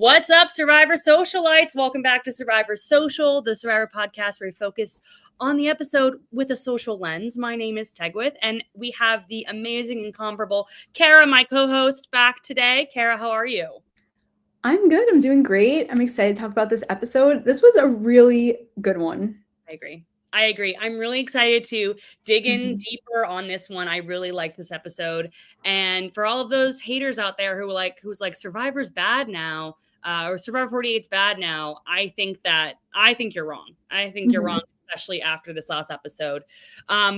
What's up, Survivor Socialites? Welcome back to Survivor Social, the Survivor podcast where we focus on the episode with a social lens. My name is Tegwith, and we have the amazing, incomparable Kara, my co-host, back today. Kara, how are you? I'm good. I'm doing great. I'm excited to talk about this episode. This was a really good one. I agree. I'm really excited to dig in deeper on this one. I really like this episode. And for all of those haters out there who's like Survivor's bad now, or Survivor 48's bad now, I think you're wrong. I think you're wrong, especially after this last episode.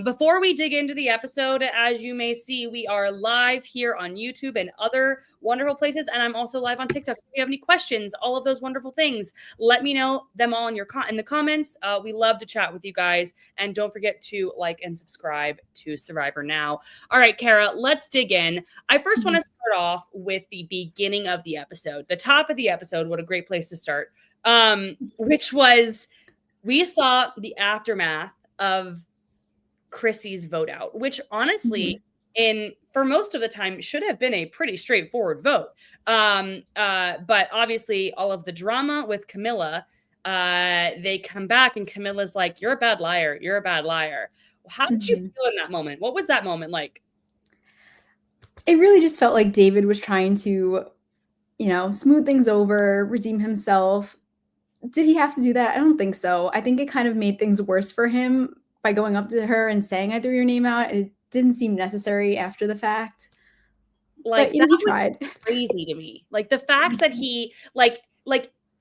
Before we dig into the episode, as you may see, we are live here on YouTube and other wonderful places. And I'm also live on TikTok. So if you have any questions, all of those wonderful things, let me know them all in the comments. We love to chat with you guys. And don't forget to like and subscribe to Survivor Now. All right, Kara, let's dig in. I first want to start off with the beginning of the episode. The top of the episode, what a great place to start, which was we saw the aftermath of Chrissy's vote out, which honestly, for most of the time, should have been a pretty straightforward vote. But obviously, all of the drama with Camilla, they come back and Camilla's like, "You're a bad liar. You're a bad liar." How did you feel in that moment? What was that moment like? It really just felt like David was trying to, smooth things over, redeem himself. Did he have to do that? I don't think so. I think it kind of made things worse for him by going up to her and saying, "I threw your name out." It didn't seem necessary after the fact. Like, but, he tried. Crazy to me. Like the fact that he like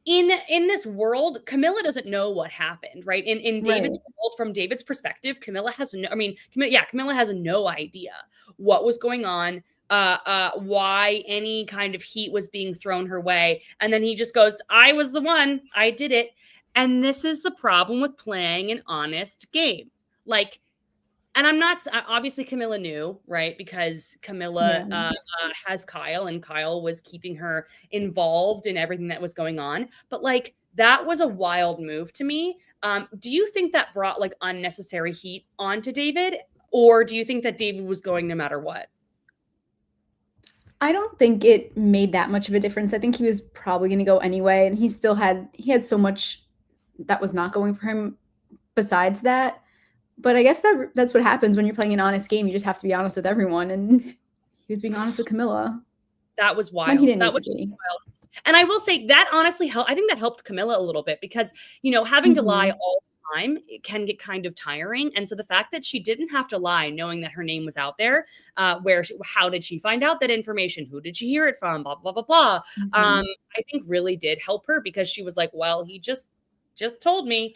in this world, Camilla doesn't know what happened, right? In David's world, from David's perspective, Camilla has no idea what was going on, why any kind of heat was being thrown her way. And then he just goes, "I was the one, I did it." And this is the problem with playing an honest game. Like, and I'm not, obviously Camilla knew, right? Because Camilla has Kyle, and Kyle was keeping her involved in everything that was going on. But like, that was a wild move to me. Do you think that brought like unnecessary heat onto David? Or do you think that David was going no matter what? I don't think it made that much of a difference. I think he was probably going to go anyway. And he had so much that was not going for him besides that. But I guess that's what happens when you're playing an honest game. You just have to be honest with everyone. And he was being honest with Camilla. That was wild. When he didn't that need was to be. wild. And I will say that honestly helped. I think that helped Camilla a little bit because, having to lie all the time, it can get kind of tiring. And so the fact that she didn't have to lie, knowing that her name was out there, how did she find out that information? Who did she hear it from? Blah, blah, blah, blah. I think really did help her because she was like, well, he just told me.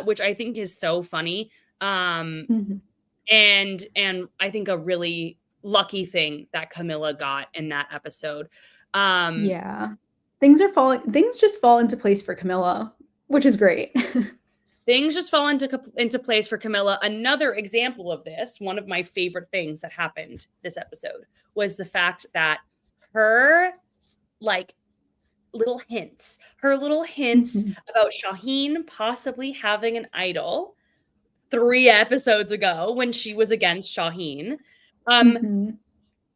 Which I think is so funny. And I think a really lucky thing that Camilla got in that episode. Things just fall into place for Camilla, which is great. Things just fall into place for Camilla. Another example of this, one of my favorite things that happened this episode, was the fact that her little hints about Shaheen possibly having an idol 3 episodes ago when she was against Shaheen,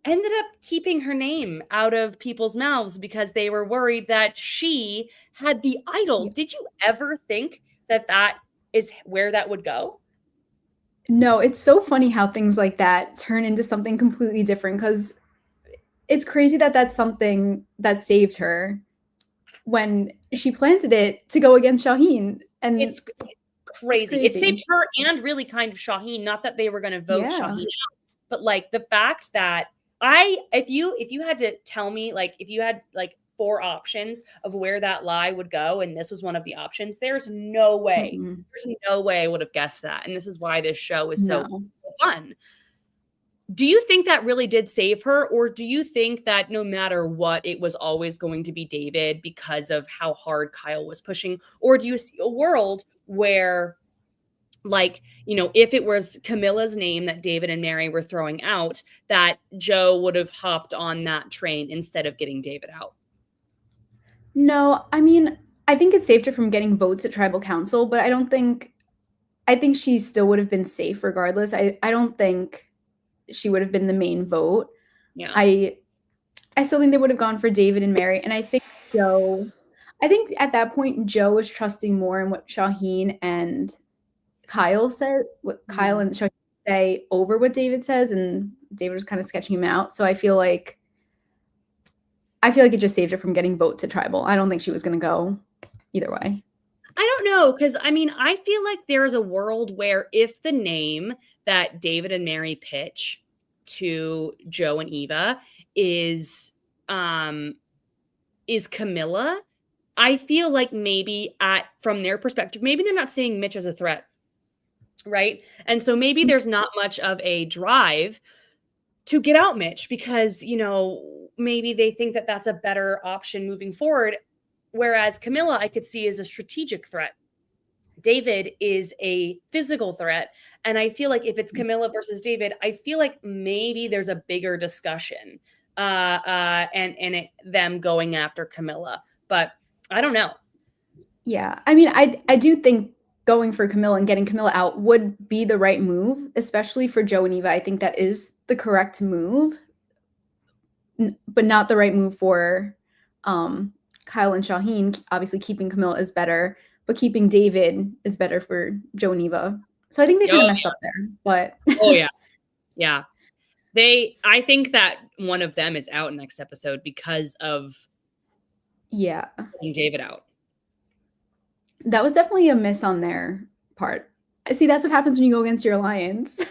ended up keeping her name out of people's mouths because they were worried that she had the idol. Did you ever think that is where that would go? No, it's so funny how things like that turn into something completely different, because it's crazy that that's something that saved her when she planted it to go against Shaheen. And it's crazy. It saved her and really kind of Shaheen. Not that they were going to vote Shaheen out, but like the fact that if you had to tell me, like, if you had like 4 options of where that lie would go, and this was one of the options, there's no way I would have guessed that. And this is why this show is so fun. Do you think that really did save her, or do you think that no matter what, it was always going to be David because of how hard Kyle was pushing? Or do you see a world where, like, if it was Camilla's name that David and Mary were throwing out, that Joe would have hopped on that train instead of getting David out? No, I mean, I think it saved her from getting votes at tribal council, but I think she still would have been safe regardless. I don't think she would have been the main vote. Yeah. I I still think they would have gone for David and Mary, and I think at that point, Joe was trusting more in what Shaheen and Kyle said, what Kyle and Shaheen say over what David says, and David was kind of sketching him out. So I feel like it just saved her from getting vote to tribal. I don't think she was going to go either way. I don't know, because I mean, I feel like there is a world where if the name that David and Mary pitch to Joe and Eva is Camilla, I feel like maybe from their perspective, maybe they're not seeing Mitch as a threat, right? And so maybe there's not much of a drive to get out Mitch because, maybe they think that that's a better option moving forward. Whereas Camilla, I could see as a strategic threat. David is a physical threat. And I feel like if it's Camilla versus David, I feel like maybe there's a bigger discussion and them going after Camilla. But I don't know. Yeah. I mean, I do think going for Camilla and getting Camilla out would be the right move, especially for Joe and Eva. I think that is the correct move, but not the right move for Kyle and Shaheen. Obviously, keeping Camilla is better, but keeping David is better for Joe and Eva. So I think they kind of messed up there. But yeah. I think that one of them is out next episode because of getting David out. That was definitely a miss on their part. See, that's what happens when you go against your alliance.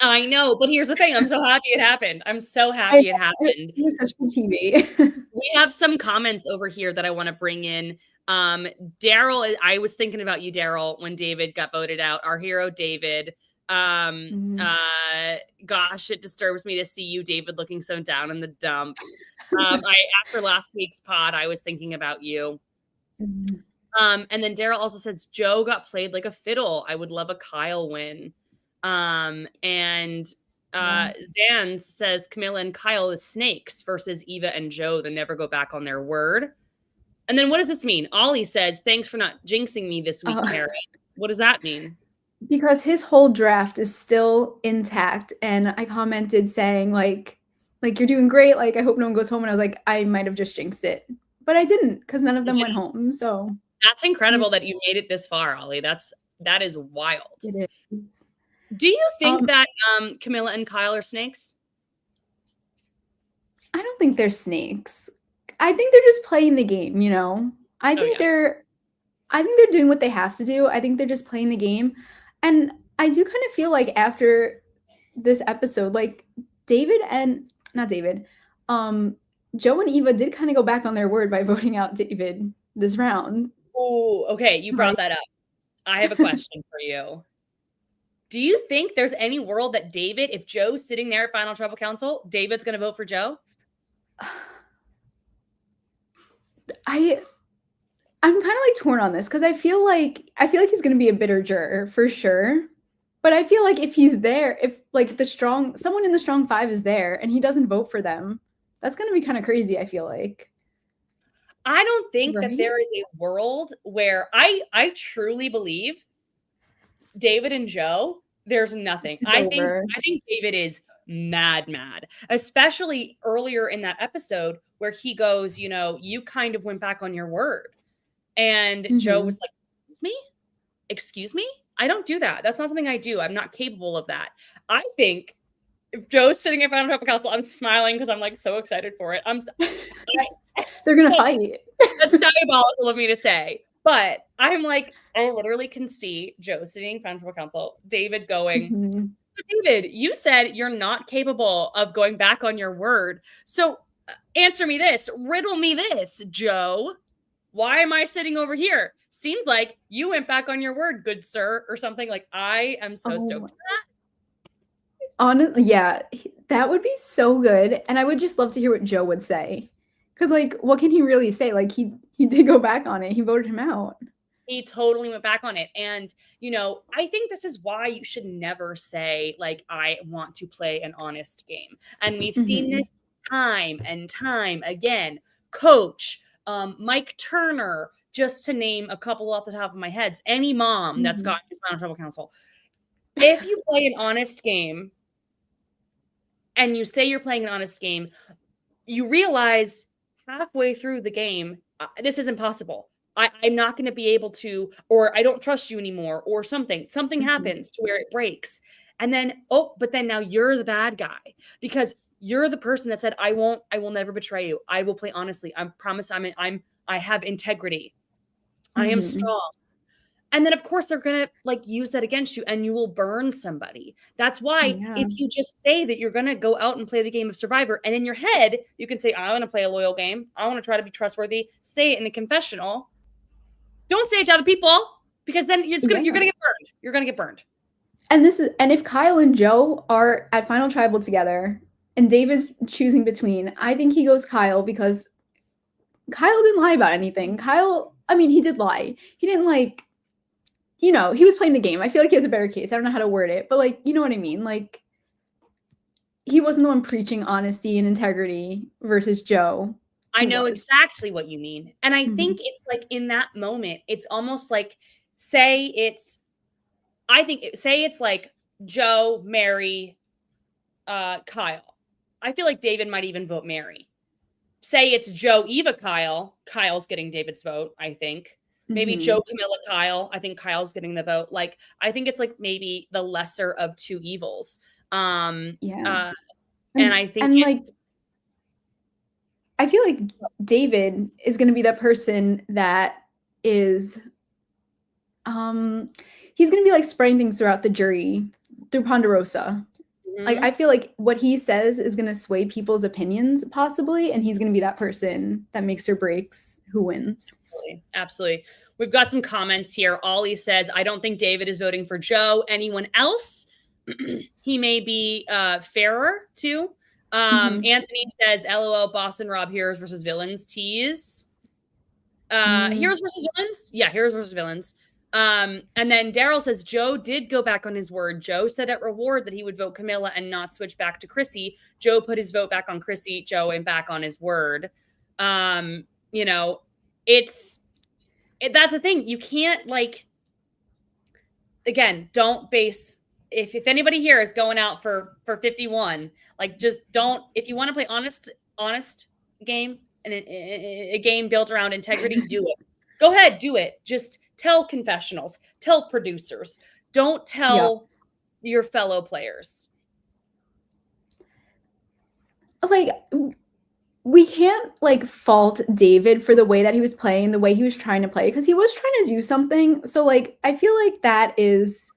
I know, but here's the thing. I'm so happy it happened. I'm so happy it happened. It was such good TV. We have some comments over here that I want to bring in. Daryl, I was thinking about you, Daryl, when David got voted out. Our hero, David. Gosh, it disturbs me to see you, David, looking so down in the dumps. After last week's pod, I was thinking about you. And then Daryl also says Joe got played like a fiddle. I would love a Kyle win. And Zan says Camilla and Kyle is snakes versus Eva and Joe that never go back on their word. And then what does this mean? Ollie says, thanks for not jinxing me this week, Carrie. What does that mean? Because his whole draft is still intact. And I commented saying like you're doing great. Like, I hope no one goes home. And I was like, I might have just jinxed it. But I didn't, because none of them went home. So that's incredible that you made it this far, Ollie. That is wild. It is. Do you think that Camilla and Kyle are snakes? I don't think they're snakes. I think they're just playing the game, I think they're doing what they have to do. I think they're just playing the game. And I do kind of feel like after this episode, like Joe and Eva did kind of go back on their word by voting out David this round. Oh, okay. You brought that up. I have a question for you. Do you think there's any world that David, if Joe's sitting there at Final Tribal Council, David's going to vote for Joe? I'm kind of like torn on this because I feel like he's going to be a bitter juror for sure. But I feel like if he's there, if like someone in the strong five is there and he doesn't vote for them, that's going to be kind of crazy. I feel like. I don't think that there is a world where I truly believe David and Joe, there's nothing. I think David is mad, especially earlier in that episode where he goes, you kind of went back on your word. And Joe was like, excuse me? I don't do that. That's not something I do. I'm not capable of that. I think if Joe's sitting in front of Tribal Council, I'm smiling because I'm like so excited for it. They're going to fight. That's diabolical of me to say. But I'm like, I literally can see Joe sitting in front of Tribal Council, David going, David, you said you're not capable of going back on your word. So answer me this, riddle me this, Joe. Why am I sitting over here? Seems like you went back on your word, good sir, or something. Like, I am so stoked for that. Honestly, yeah, that would be so good. And I would just love to hear what Joe would say. Because, like, what can he really say? Like, he did go back on it. He voted him out. He totally went back on it. And, I think this is why you should never say, like, I want to play an honest game. And we've seen this time and time again. Coach, Mike Turner, just to name a couple off the top of my head. Any mom that's gotten to Final Tribal Council. If you play an honest game and you say you're playing an honest game, you realize halfway through the game, this isn't possible. I'm not going to be able to, or I don't trust you anymore, or something. Something happens to where it breaks. And then, but then now you're the bad guy because you're the person that said, I will never betray you. I will play honestly. I promise I have integrity. I am strong. And then, of course, they're going to like use that against you and you will burn somebody. That's why if you just say that you're going to go out and play the game of Survivor and in your head, you can say, I want to play a loyal game. I want to try to be trustworthy. Say it in a confessional. Don't say it to other people because then you're going to get burned. You're going to get burned. And if Kyle and Joe are at Final Tribal together and David's choosing between, I think he goes Kyle because Kyle didn't lie about anything. Kyle, I mean, he did lie. He didn't like, he was playing the game. I feel like he has a better case. I don't know how to word it, but like, you know what I mean? Like, he wasn't the one preaching honesty and integrity versus Joe. I know exactly what you mean. And I think it's like in that moment, it's almost like, say it's like Joe, Mary, Kyle. I feel like David might even vote Mary. Say it's Joe, Eva, Kyle. Kyle's getting David's vote, I think. Maybe Joe, Camilla, Kyle. I think Kyle's getting the vote. Like, I think it's like maybe the lesser of two evils. And I think I feel like David is going to be that person that is, he's going to be like spreading things throughout the jury through Ponderosa. Like, I feel like what he says is going to sway people's opinions possibly. And he's going to be that person that makes or breaks who wins. Absolutely. We've got some comments here. Ollie says, I don't think David is voting for Joe. Anyone else? He may be fairer too. Anthony says, LOL, Boston Rob, heroes versus villains. Tease. Heroes versus villains? Yeah, heroes versus villains. And then Daryl says, Joe did go back on his word. Joe said at reward that he would vote Camilla and not switch back to Chrissy. Joe put his vote back on Chrissy. Joe went back on his word. That's the thing. You can't again, don't base, if anybody here is going out for 51, like just don't, if you want to play honest game and a game built around integrity, do it. Go ahead, do it. Just tell confessionals, tell producers, don't tell your fellow players. Like, we can't fault David for the way that he was playing, the way he was trying to play, because he was trying to do something. So I feel like that is,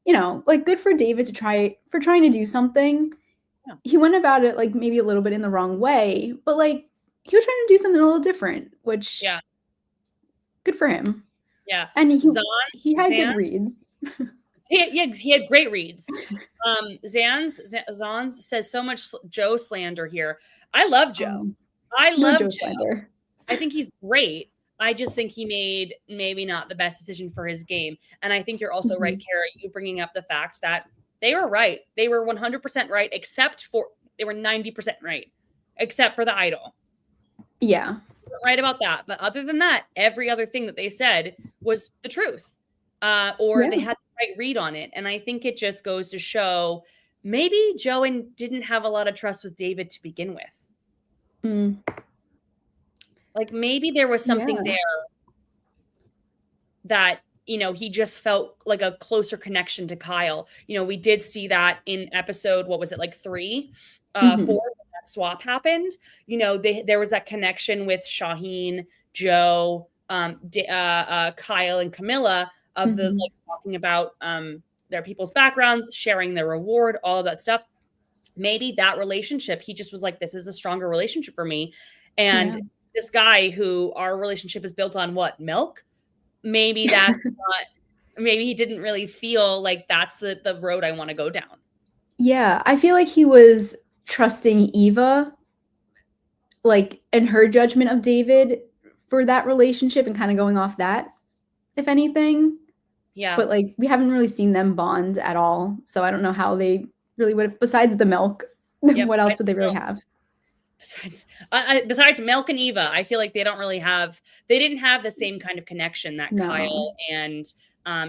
good for David trying to do something. Yeah. He went about it maybe a little bit in the wrong way, but he was trying to do something a little different, which good for him. Yeah. And he had good reads. He had great reads. Zans says so much Joe slander here. I love Joe. I love Joe slander. I think he's great. I just think he made maybe not the best decision for his game. And I think you're also right, Kara, you bringing up the fact that they were right. They were 100% right, they were 90% right, except for the idol. Yeah. Right about that. But other than that, every other thing that they said was the truth. They had the right read on it. And I think it just goes to show maybe Joe didn't have a lot of trust with David to begin with. Maybe there was something there that, he just felt like a closer connection to Kyle. We did see that in episode, what was it, 3, 4, when that swap happened. There was that connection with Shaheen, Joe, Kyle, and Camilla of the talking about their people's backgrounds, sharing their reward, all of that stuff. Maybe that relationship, he just was like, this is a stronger relationship for me. And this guy who our relationship is built on what, milk? Maybe that's not, maybe he didn't really feel like that's the road I want to go down. Yeah, I feel like he was trusting Eva, in her judgment of David for that relationship and kind of going off that, if anything. Yeah. But we haven't really seen them bond at all. So I don't know how they really would, besides the milk, what else would they really have? Besides Milk and Eva, I feel like they didn't have the same kind of connection that Kyle and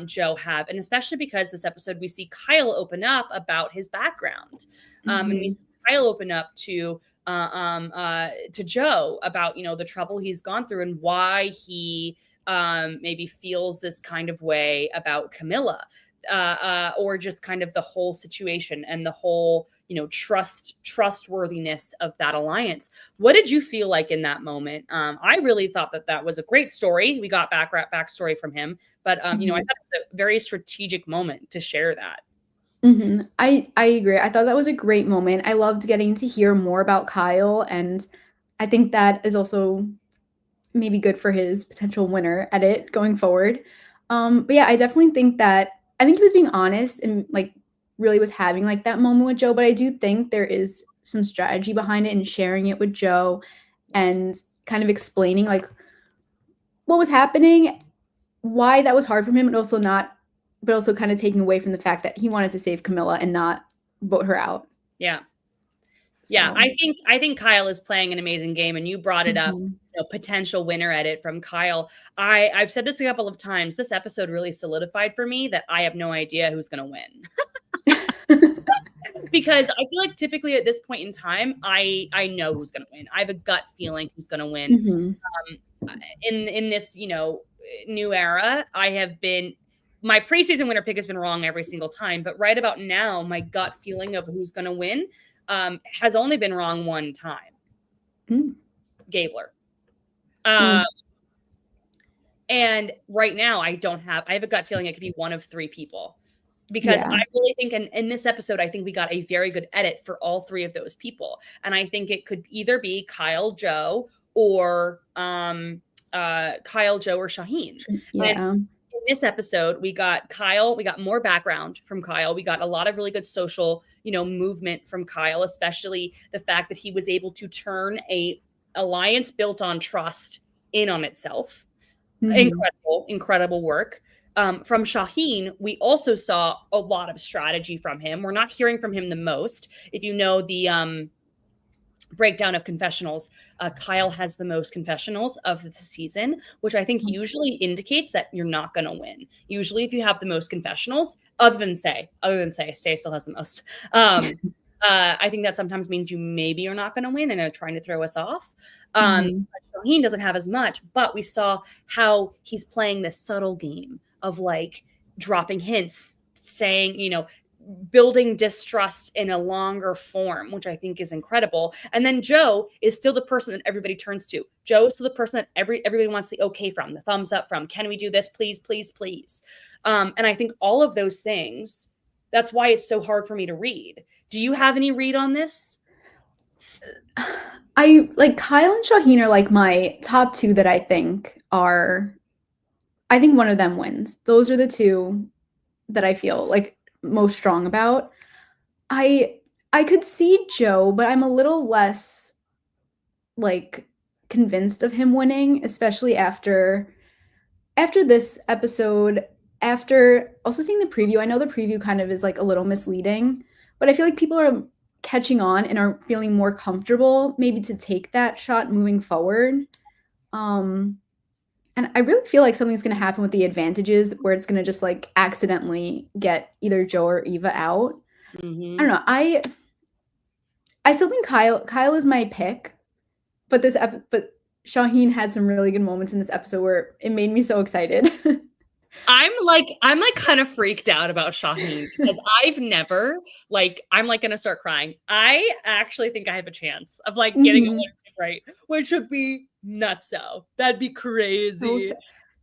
Joe have. And especially because this episode, we see Kyle open up about his background. And we see Kyle open up to to Joe about, the trouble he's gone through and why he maybe feels this kind of way about Camilla. Or just kind of the whole situation and the whole, trustworthiness of that alliance. What did you feel like in that moment? I really thought that was a great story. We got backstory from him, but I thought it was a very strategic moment to share that. I agree. I thought that was a great moment. I loved getting to hear more about Kyle, and I think that is also maybe good for his potential winner edit going forward. But yeah, I definitely think that I think he was being honest and like really was having like that moment with Joe. But I do think there is some strategy behind it and sharing it with Joe and kind of explaining like what was happening, why that was hard for him, and also not, but also kind of taking away from the fact that he wanted to save Camilla and not vote her out. Yeah. Yeah, So, I think Kyle is playing an amazing game, and you brought it up, mhm. potential winner edit from Kyle. I've said this a couple of times. This episode really solidified for me that I have no idea who's going to win. Because I feel like typically at this point in time, I know who's going to win. I have a gut feeling who's going to win. Mhm. In this, new era, my preseason winner pick has been wrong every single time, but right about now, my gut feeling of who's going to win has only been wrong one time. Mm. Gabler. Mm. And right now I have a gut feeling it could be one of three people, because Yeah. I really think in this episode, I think we got a very good edit for all three of those people. And I think it could either be Kyle, Joe, or Kyle, Joe, or Shaheen. And Yeah. in this episode, we got Kyle, we got more background from Kyle. We got a lot of really good social, movement from Kyle, especially the fact that he was able to turn a alliance built on trust in on itself. Mhm. Incredible work. From Shaheen, we also saw a lot of strategy from him. We're not hearing from him the most. If you know the breakdown of confessionals, Kyle has the most confessionals of the season, which I think usually indicates that you're not going to win. Usually, if you have the most confessionals, other than Say still has the most. I think that sometimes means you maybe are not going to win and they're trying to throw us off. Mhm. Shaheen doesn't have as much, but we saw how he's playing this subtle game of like dropping hints, saying, building distrust in a longer form, which I think is incredible. And then Joe is still the person that everybody turns to. Joe is still the person that everybody wants the okay from, the thumbs up from. Can we do this, please, please, please? And I think all of those things, that's why it's so hard for me to read. Do you have any read on this? I like Kyle and Shaheen are like my top two that I think one of them wins. Those are the two that I feel like most strong about. I I could see Joe, but I'm a little less like convinced of him winning, especially after this episode, after also seeing the preview. I know the preview kind of is like a little misleading, but I feel like people are catching on and are feeling more comfortable maybe to take that shot moving forward. Um and I really feel like something's going to happen with the advantages where it's going to just like accidentally get either Joe or Eva out. I Mm-hmm. don't know. I still think Kyle is my pick, but but Shaheen had some really good moments in this episode where it made me so excited. I'm like kind of freaked out about Shaheen because I've never I'm like gonna start crying. I actually think I have a chance of like getting Mhm. it right, which would be nutso. That'd be So crazy. exci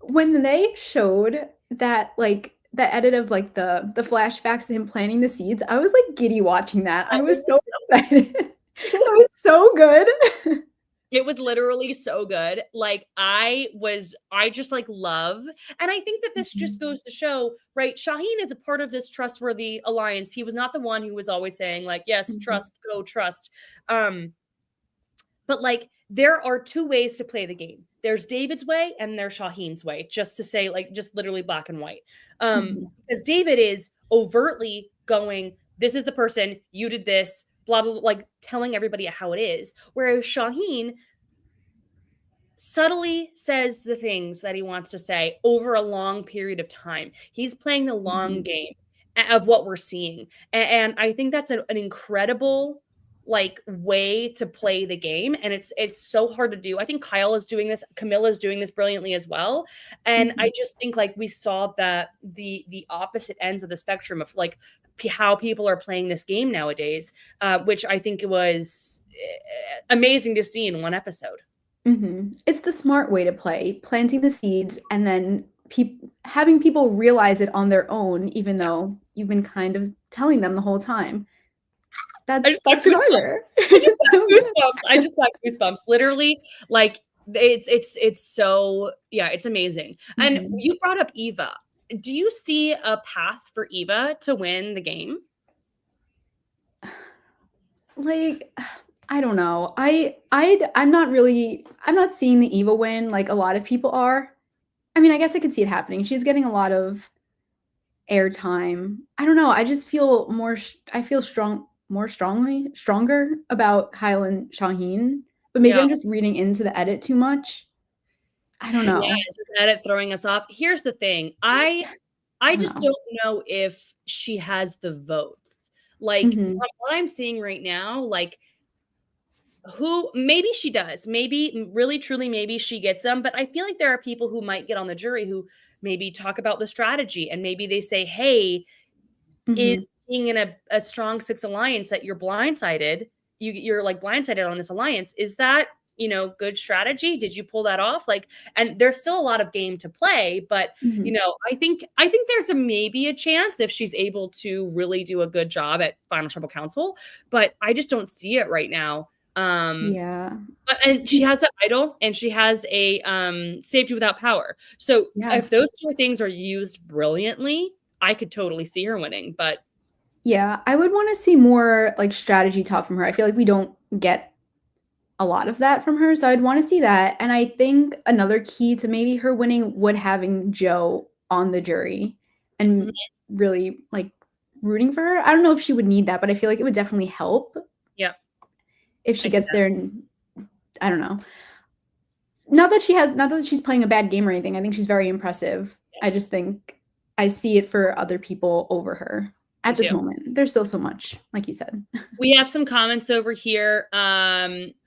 when they showed that, like, the edit of, like, the flashbacks to him planting the seeds, I was, like, giddy watching that. I That was so was excited. it That was was so good. it was literally so good. Like I just like love, and I think that this just Mhm. goes to show, right? Shaheen is a part of this trustworthy alliance. He was not the one who was always saying like, yes, Mhm. trust, go trust. Um, But like there are two ways to play the game. There's David's way and there's Shaheen's way, just to say like just literally black and white. Mhm. Because David is overtly going, this is the person, you did this, blah blah, blah, like telling everybody how it is. Whereas Shaheen subtly says the things that he wants to say over a long period of time. He's playing the long Mhm. game of what we're seeing. And I think that's an incredible like way to play the game, and it's so hard to do. I think Kyle is doing this, Camilla's doing this brilliantly as well, and I just think like we saw that the opposite ends of the spectrum of like how people are playing this game nowadays, which I think it was amazing to see in one episode. It's the smart way to play, planting the seeds and then having people realize it on their own, even though you've been kind of telling them the whole time. I just got That's goosebumps. smarter. I just got goosebumps. I just got goosebumps. Literally, like it's so yeah, it's amazing. And you brought up Eva. Do you see a path for Eva to win the game? Like, I don't know. I'm not seeing the Eva win like a lot of people are. I mean, I guess I could see it happening. She's getting a lot of airtime. I don't know. I just feel stronger about Kyle and Shaheen, but maybe Yeah. I'm just reading into the edit too much. I don't know. Yeah, is the edit throwing us off? Here's the thing. I just don't know if she has the votes. Like from what I'm seeing right now, like who maybe she does, maybe really truly maybe she gets them, but I feel like there are people who might get on the jury who maybe talk about the strategy, and maybe they say, hey, is being in a strong six alliance that you're blindsided, you're like blindsided on this alliance, is that, you know, good strategy? Did you pull that off? Like, and there's still a lot of game to play, but you know, I think there's maybe a chance if she's able to really do a good job at Final Tribal Council, but I just don't see it right now. Yeah. And she has that idol, and she has a safety without power. So if those two things are used brilliantly, I could totally see her winning. But yeah, I would want to see more like strategy talk from her. I feel like we don't get a lot of that from her, so I'd want to see that. And I think another key to maybe her winning would having Joe on the jury and really like rooting for her. I don't know if she would need that, but I feel like it would definitely help. Yeah. If she gets there, and I don't know. Not that she's playing a bad game or anything. I think she's very impressive. Yes. I just think I see it for other people over her at this moment. There's still so much, like you said. We have some comments over here.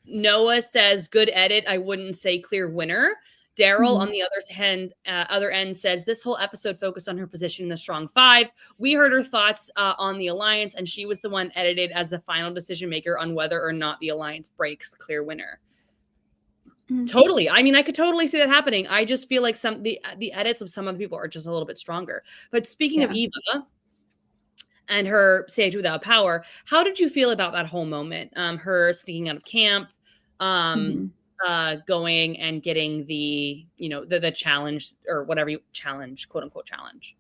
Noah says, good edit. I wouldn't say clear winner. Daryl, on the other end, says this whole episode focused on her position in the strong five. We heard her thoughts on the alliance, and she was the one edited as the final decision maker on whether or not the alliance breaks. Clear winner. Totally. I mean, I could totally see that happening. I just feel like the edits of some of the people are just a little bit stronger. But speaking of Eva and her safety without power, how did you feel about that whole moment? Her sneaking out of camp, going and getting the, you know, the challenge or whatever quote unquote challenge.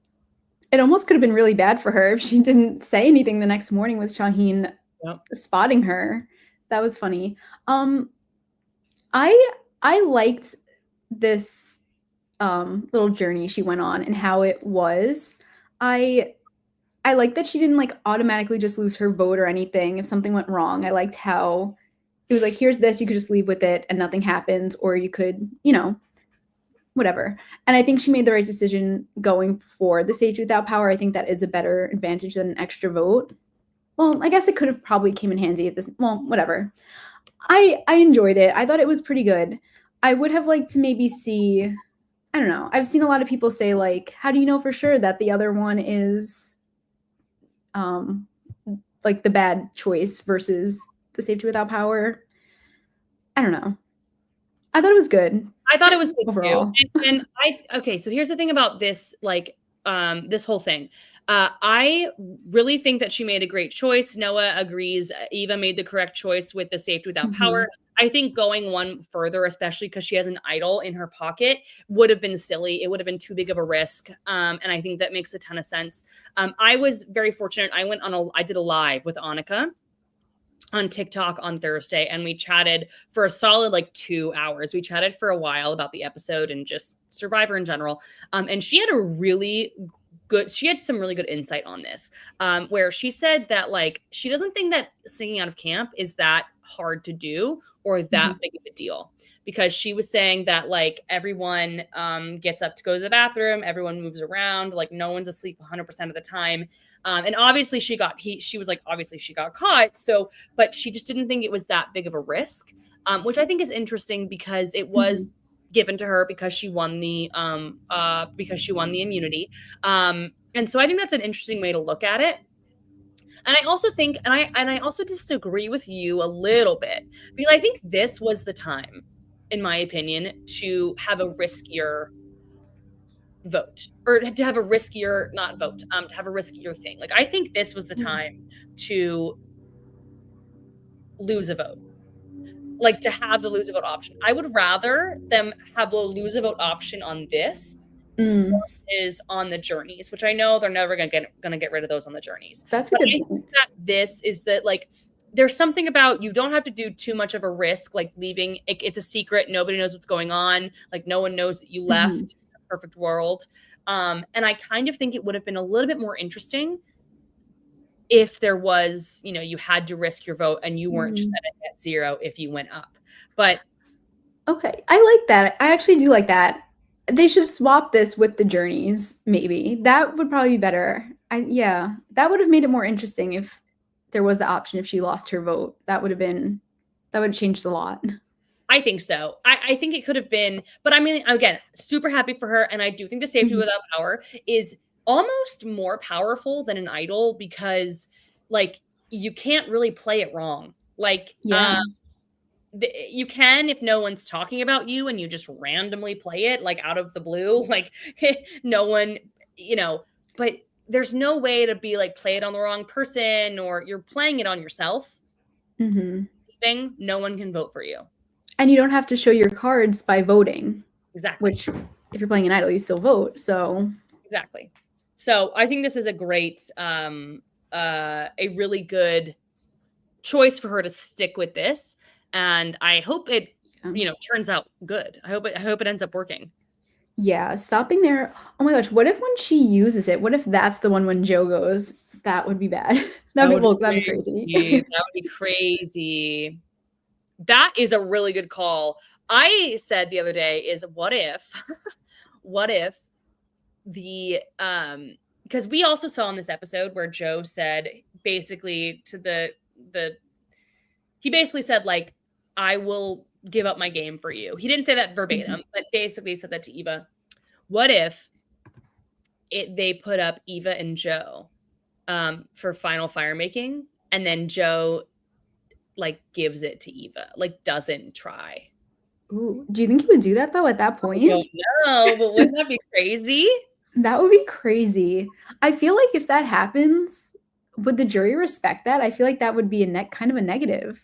It almost could have been really bad for her if she didn't say anything the next morning with Shaheen spotting her. That was funny. I liked this little journey she went on and how it was. I like that she didn't like automatically just lose her vote or anything if something went wrong. I liked how it was like, here's this, you could just leave with it and nothing happens, or you could, you know, whatever. And I think she made the right decision going for the safety without power. I think that is a better advantage than an extra vote. Well, I guess it could have probably came in handy at this, well, whatever. I enjoyed it. I thought it was pretty good. I would have liked to maybe see, I don't know. I've seen a lot of people say like, how do you know for sure that the other one is like the bad choice versus the safety without power? I don't know. I thought it was good. I thought it was good overall. Too. Okay, so here's the thing about this, like, this whole thing. I really think that she made a great choice. Noah agrees. Eva made the correct choice with the safety without power. I think going one further, especially because she has an idol in her pocket, would have been silly. It would have been too big of a risk. And I think that makes a ton of sense. I was very fortunate. I did a live with Annika on TikTok on Thursday, and we chatted for a solid like 2 hours. We chatted for a while about the episode and just Survivor in general. And she had some really good insight on this, where she said that like she doesn't think that singing out of camp is that hard to do or that big of a deal, because she was saying that like everyone gets up to go to the bathroom, everyone moves around, like no one's asleep 100% of the time. And obviously she was like, obviously she got caught. So, but she just didn't think it was that big of a risk, which I think is interesting because it was given to her because she won the immunity. And so I think that's an interesting way to look at it. And I also think, and I also disagree with you a little bit, because I think this was the time, in my opinion, to have a riskier vote, or to have a riskier, not vote, to have a riskier thing. Like, I think this was the time to lose a vote, like to have the lose a vote option. I would rather them have the lose a vote option on this versus on the journeys, which I know they're never gonna get rid of those on the journeys. That's a good point. I think that this is that, like, there's something about, you don't have to do too much of a risk, like leaving it's a secret, nobody knows what's going on, like no one knows that you left in a perfect world. And I kind of think it would have been a little bit more interesting if there was, you know, you had to risk your vote and you weren't just at a net zero if you went up. But okay, I like that. I actually do like that. They should swap this with the journeys, maybe. That would probably be better. Yeah, that would have made it more interesting if there was the option if she lost her vote. That would have changed a lot. I think so. I think it could have been, but I mean, again, super happy for her. And I do think the safety without power is almost more powerful than an idol, because like you can't really play it wrong. Like, you can if no one's talking about you and you just randomly play it like out of the blue, like no one, you know, but there's no way to be like play it on the wrong person, or you're playing it on yourself. No one can vote for you. And you don't have to show your cards by voting. Exactly. Which, if you're playing an idol, you still vote. So exactly. So I think this is a great, a really good choice for her to stick with this. And I hope it, you know, turns out good. I hope it ends up working. Yeah, stopping there. Oh my gosh, what if when she uses it, what if that's the one when Joe goes? That would be bad. That'd be crazy. That would be crazy. That is a really good call. I said the other day is what if the because we also saw in this episode where Joe said basically to he basically said like, I will give up my game for you. He didn't say that verbatim, but basically said that to Eva. What if they put up Eva and Joe for final fire making, and then Joe like gives it to Eva, like doesn't try? Ooh, do you think he would do that though at that point? I don't know, but wouldn't that be crazy? That would be crazy. I feel like if that happens, would the jury respect that? I feel like that would be kind of a negative.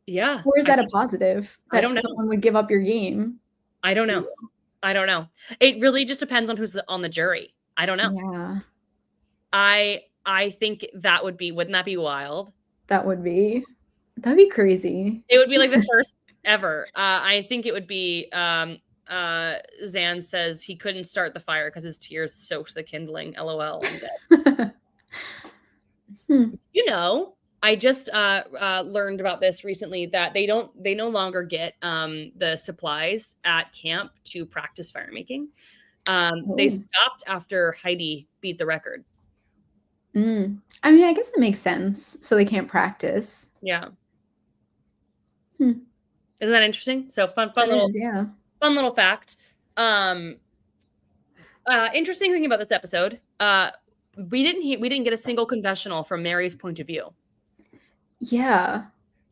Yeah. Or is that a positive? That I don't know. Someone would give up your game? I don't know. It really just depends on who's on the jury. I don't know. Yeah. I think that would be, wouldn't that be wild? That'd be crazy. It would be like the first ever. I think it would be Zan says he couldn't start the fire because his tears soaked the kindling. LOL. You know, I just learned about this recently, that they no longer get the supplies at camp to practice fire making. They stopped after Heidi beat the record. I mean, I guess that makes sense. So they can't practice. Yeah. Isn't that interesting? So fun little fact. Interesting thing about this episode. We didn't get a single confessional from Mary's point of view. Yeah.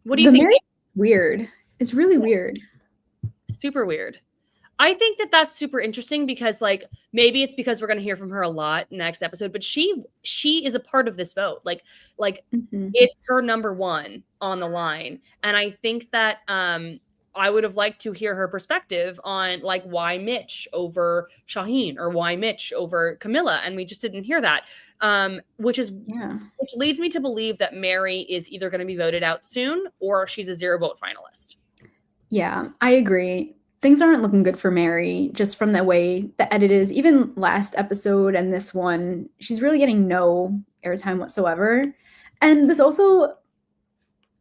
What do you think? It's weird. It's really weird. Super weird. I think that that's super interesting because, like, maybe it's because we're going to hear from her a lot next episode, but she is a part of this vote. Like it's her number one on the line. And I think that I would have liked to hear her perspective on like why Mitch over Shaheen or why Mitch over Camilla. And we just didn't hear that, which leads me to believe that Mary is either going to be voted out soon or she's a 0 vote finalist. Yeah, I agree. Things aren't looking good for Mary, just from the way the edit is. Even last episode and this one, she's really getting no airtime whatsoever. And this also,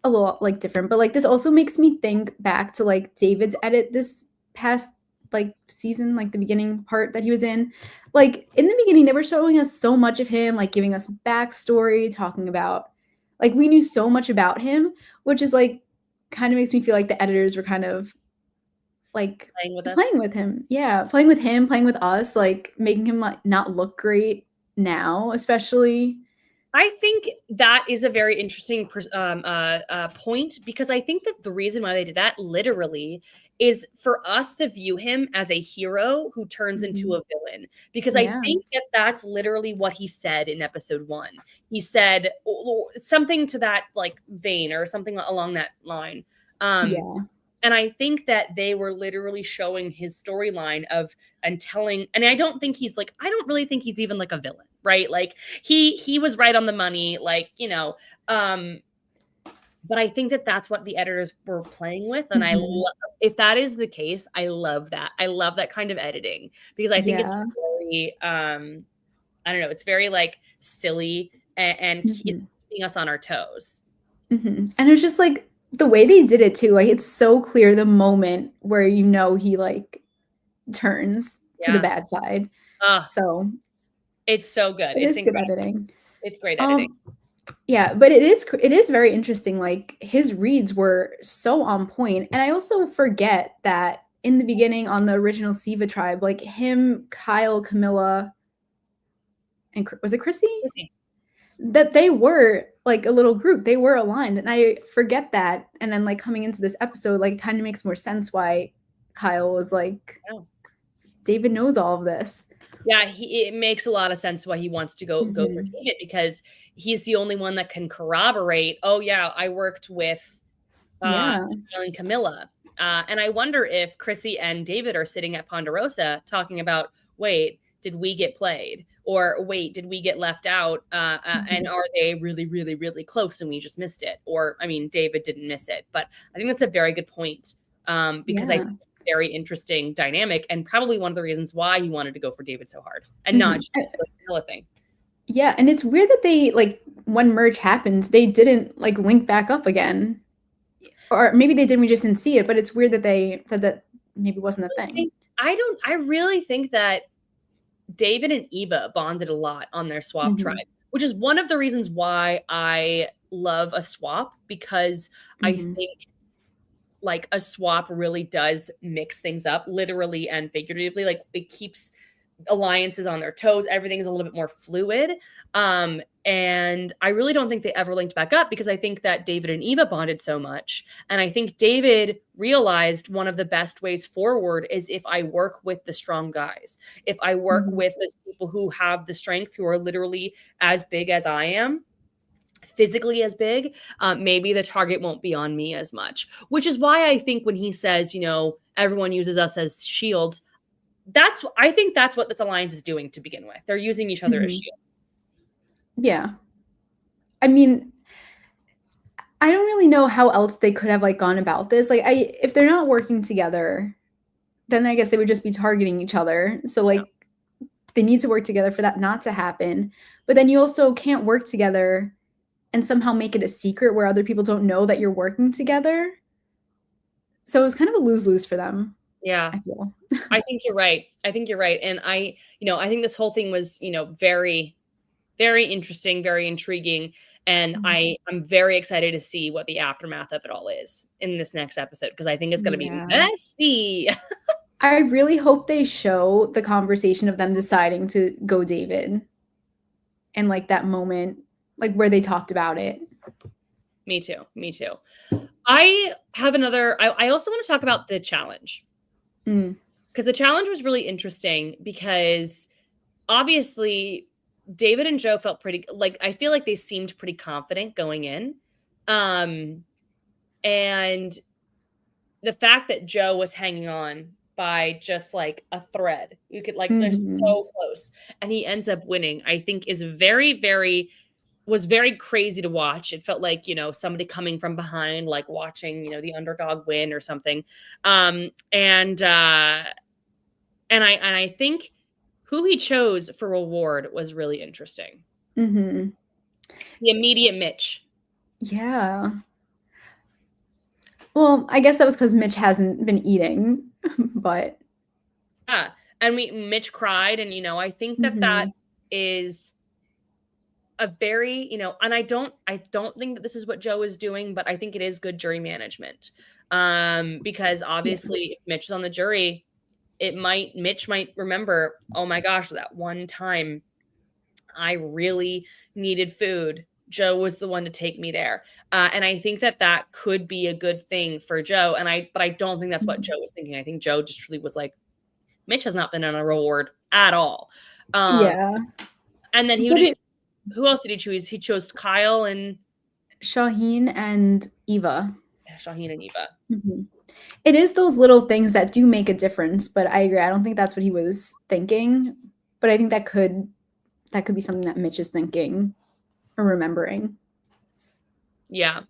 a little like different, but like this also makes me think back to like David's edit this past like season, like the beginning part that he was in. Like in the beginning, they were showing us so much of him, like giving us backstory, talking about like we knew so much about him, which is like kind of makes me feel like the editors were kind of like Playing with us. playing with him. Yeah, playing with him, playing with us, like making him like not look great now, especially. I think that is a very interesting point, because I think that the reason why they did that literally is for us to view him as a hero who turns into Mhm. a villain. Because I Yeah. think that that's literally what he said in episode 1. He said something to that like vein or something along that line. Yeah. And I think that they were literally showing his storyline of and telling, and I don't think he's like, I don't really think he's even like a villain, right? Like he was right on the money, like, but I think that that's what the editors were playing with. And Mhm. if that is the case, I love that. I love that kind of editing, because I think it's Yeah. very, I don't know, it's very like silly, and it's Mhm. keeping us on our toes. Mhm. And it's just like the way they did it too, like it's so clear the moment where you know he like turns to the Yeah. bad side. Uh, So it's so good. it It's is good incredible. editing. It's great editing. Um, yeah, but it is very interesting. Like his reads were so on point, and I also forget that in the beginning on the original Siva tribe, like him, Kyle, Camilla, and was it Chrissy? That they were like a little group. They were aligned, and I forget that. And then like coming into this episode, like it kind of makes more sense why Kyle was like, Oh. David knows all of this. Yeah, it makes a lot of sense why he wants to go for Mhm. David, because he's the only one that can corroborate, "Oh, yeah, I worked with, Yeah. Kyle and Camilla." And I wonder if Chrissy and David are sitting at Ponderosa talking about, "Wait, did we get played?" Or, "Wait, did we get left out? And Mhm. are they really, really, really close and we just missed it?" Or, I mean, David didn't miss it. But I think that's a very good point, because I Yeah. think it's a very interesting dynamic, and probably one of the reasons why he wanted to go for David so hard and not Mhm. just the Camilla thing. Yeah, and it's weird that they like when merge happens, they didn't like link back up again. Or maybe they did, we just didn't see it, but it's weird that that maybe wasn't a thing. I really think that David and Eva bonded a lot on their swap tribe, Mhm. which is one of the reasons why I love a swap, because I Mhm. think like a swap really does mix things up literally and figuratively. Like it keeps alliances on their toes. Everything is a little bit more fluid. And I really don't think they ever linked back up, because I think that David and Eva bonded so much. And I think David realized one of the best ways forward is if I work with the strong guys, if I work Mhm. with those people who have the strength, who are literally as big as I am, physically as big, maybe the target won't be on me as much. Which is why I think when he says, everyone uses us as shields, I think that's what this alliance is doing to begin with. They're using each other as Mhm. shields. Yeah. I mean, I don't really know how else they could have like gone about this. Like I if they're not working together, then I guess they would just be targeting each other. So Yeah. like they need to work together for that not to happen. But then you also can't work together and somehow make it a secret where other people don't know that you're working together. So it was kind of a lose-lose for them, Yeah. I feel. I think you're right. I think you're right. And I think this whole thing was, very, very interesting, very intriguing. And Mhm. I'm very excited to see what the aftermath of it all is in this next episode, because I think it's going to be Yeah. messy. I really hope they show the conversation of them deciding to go David and like that moment, like where they talked about it. Me too. Me too. I also want to talk about the challenge, Mm. because the challenge was really interesting, because obviously David and Joe felt pretty, like, I feel like they seemed pretty confident going in. Um and the fact that Joe was hanging on by just like a thread, you could like, they're Mhm. so close, and he ends up winning, I think is very, very, was very crazy to watch. It felt like, somebody coming from behind, like watching, the underdog win or something. And I think who he chose for reward was really interesting. Mhm. The immediate Mitch. Yeah. Well, I guess that was because Mitch hasn't been eating, but Yeah. And Mitch cried. And, I think that mhm. is a very, and I don't think that this is what Joe is doing, but I think it is good jury management. Because Yeah. obviously if Mitch is on the jury, Mitch might remember, oh my gosh, that one time I really needed food. Joe was the one to take me there. And I think that could be a good thing for Joe. But I don't think that's what Mhm. Joe was thinking. I think Joe just really was like, Mitch has not been on a reward at all. Um, Yeah. and then But it who else did he choose? He chose Kyle and Shaheen and Eva. Shaheen and Eva. Mhm. It is those little things that do make a difference, but I agree. I don't think that's what he was thinking, but I think that could be something that Mitch is thinking or remembering. Yeah.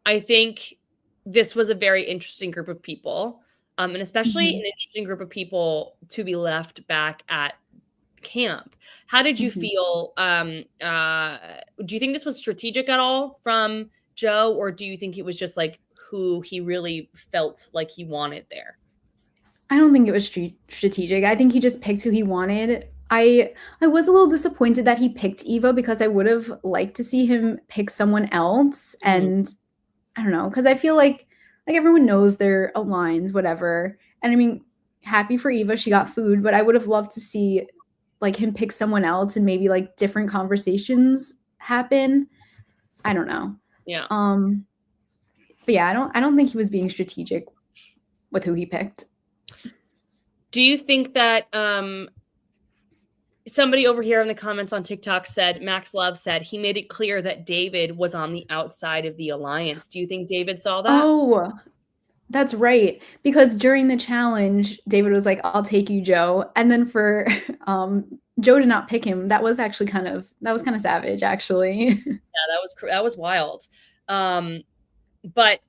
I think this was a very interesting group of people. And especially an Mhm. interesting group of people to be left back at camp. How did you Mhm. feel? Do you think this was strategic at all from Joe, or do you think it was just like who he really felt like he wanted there? I don't think it was strategic. I think he just picked who he wanted. I was a little disappointed that he picked Eva because I would have liked to see him pick someone else. Mhm. And I don't know, because I feel like everyone knows their lines, whatever. And I mean, happy for Eva, she got food, but I would have loved to see like him pick someone else and maybe like different conversations happen. I don't know. Yeah. Um, but yeah, I don't think he was being strategic with who he picked. Do you think that somebody over here in the comments on TikTok said, Max Love said, he made it clear that David was on the outside of the alliance. Do you think David saw that? Oh, that's right. Because during the challenge, David was like, "I'll take you, Joe." And then for Joe to not pick him, that was kind of savage, actually. Yeah, that was wild. Um, but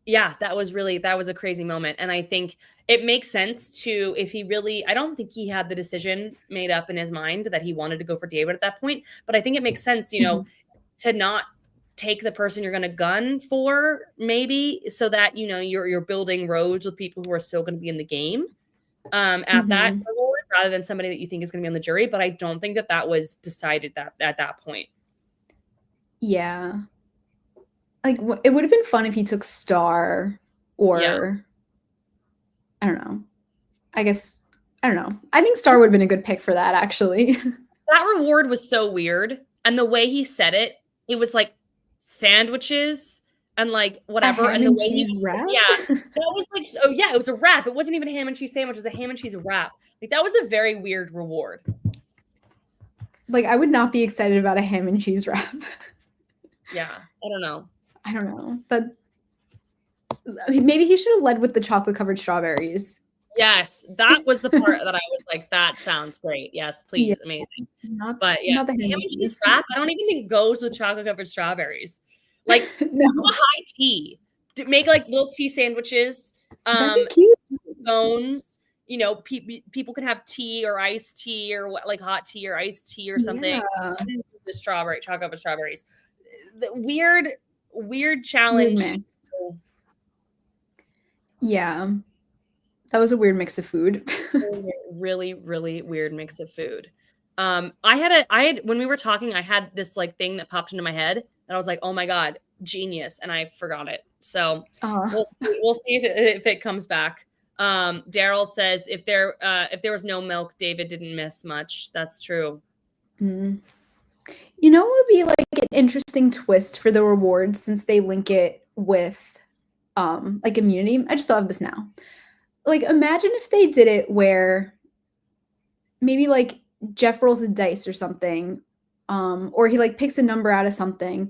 yeah, that was a crazy moment. And I think it makes sense to if he really I don't think he had the decision made up in his mind that he wanted to go for David at that point, but I think it makes sense, Mhm. to not take the person you're going to gun for maybe so that you're building roads with people who are still going to be in the game at that Mhm. reward rather than somebody that you think is going to be on the jury, but I don't think that was decided that at that point. Yeah. Like it would have been fun if he took Star Yeah. or I don't know. I guess I don't know. I think Star would have been a good pick for that actually. That reward was so weird, and the way he said it, it was like sandwiches and, like, A whatever, ham and the and way he cheese was wrap? yeah, that was like oh, yeah, it was a wrap, it wasn't even a ham and cheese sandwich, it was a ham and cheese wrap. Like, that was a very weird reward. Like I would not be excited about a ham and cheese wrap. Yeah, I don't know. I don't know. But maybe he should have led with the chocolate covered strawberries. Yes, that was the part that I was like, "That sounds great. Yes, Yeah, please, amazing." not But, yeah, not the ham ham and and cheese cheese. wrap, I don't even think goes with chocolate-covered strawberries. Like, do a No, high tea. D Make, like, little tea sandwiches, that'd be um, cute. scones, people can have tea or iced tea or what like hot tea or iced tea or something. Yeah, And then the chocolate strawberries. The weird weird challenge. mix. Yeah, that was a weird mix of food. Really, really weird mix of food. I had when we were talking, I had this like thing that popped into my head, and I was like, "Oh my god, genius!" And I forgot it. So Uh, we'll see if it comes back. Daryl says if there was no milk, David didn't miss much. That's true. mm. You know what would be like an interesting twist for the rewards since they link it with like immunity? I just thought of this now. Like imagine if they did it where maybe like Jeff rolls a dice or something, or he like picks a number out of something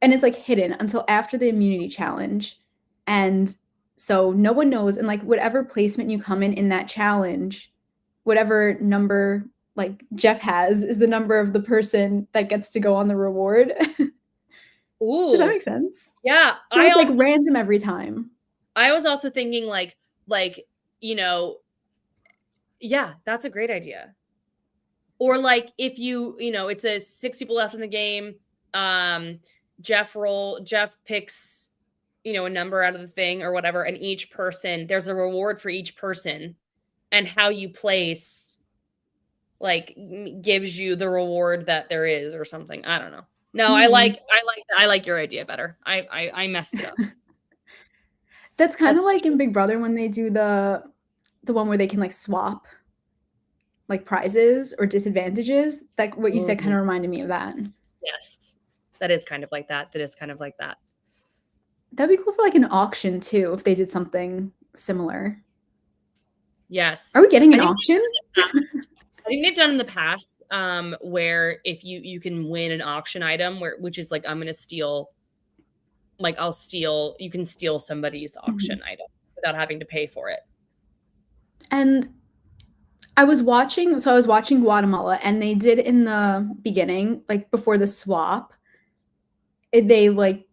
and it's like hidden until after the immunity challenge. And so no one knows. And like whatever placement you come in that challenge, whatever number like Jeff has is the number of the person that gets to go on the reward. Does that Ooh, make sense? yeah. So it's like random every time. I was also thinking like you know, yeah, that's a great idea. Or like if it's a 6 people left in the game, Jeff picks a number out of the thing or whatever, and each person, there's a reward for each person, and how you place like gives you the reward that there is or something. I don't know. No, I like your idea better. I messed it up. That's kind of Let's like in Big Brother when they do the one where they can like swap like prizes or disadvantages. Like what you said kind of reminded me of that. Yes. That is kind of like that. That is kind of like that. That'd be cool for like an auction too if they did something similar. Yes. Are we getting an auction? I think they've done in the past where if you can win an auction item which is like I'm going to steal, like you can steal somebody's auction item without having to pay for it. And I was watching Guatemala, and they did in the beginning, like before the swap, they like,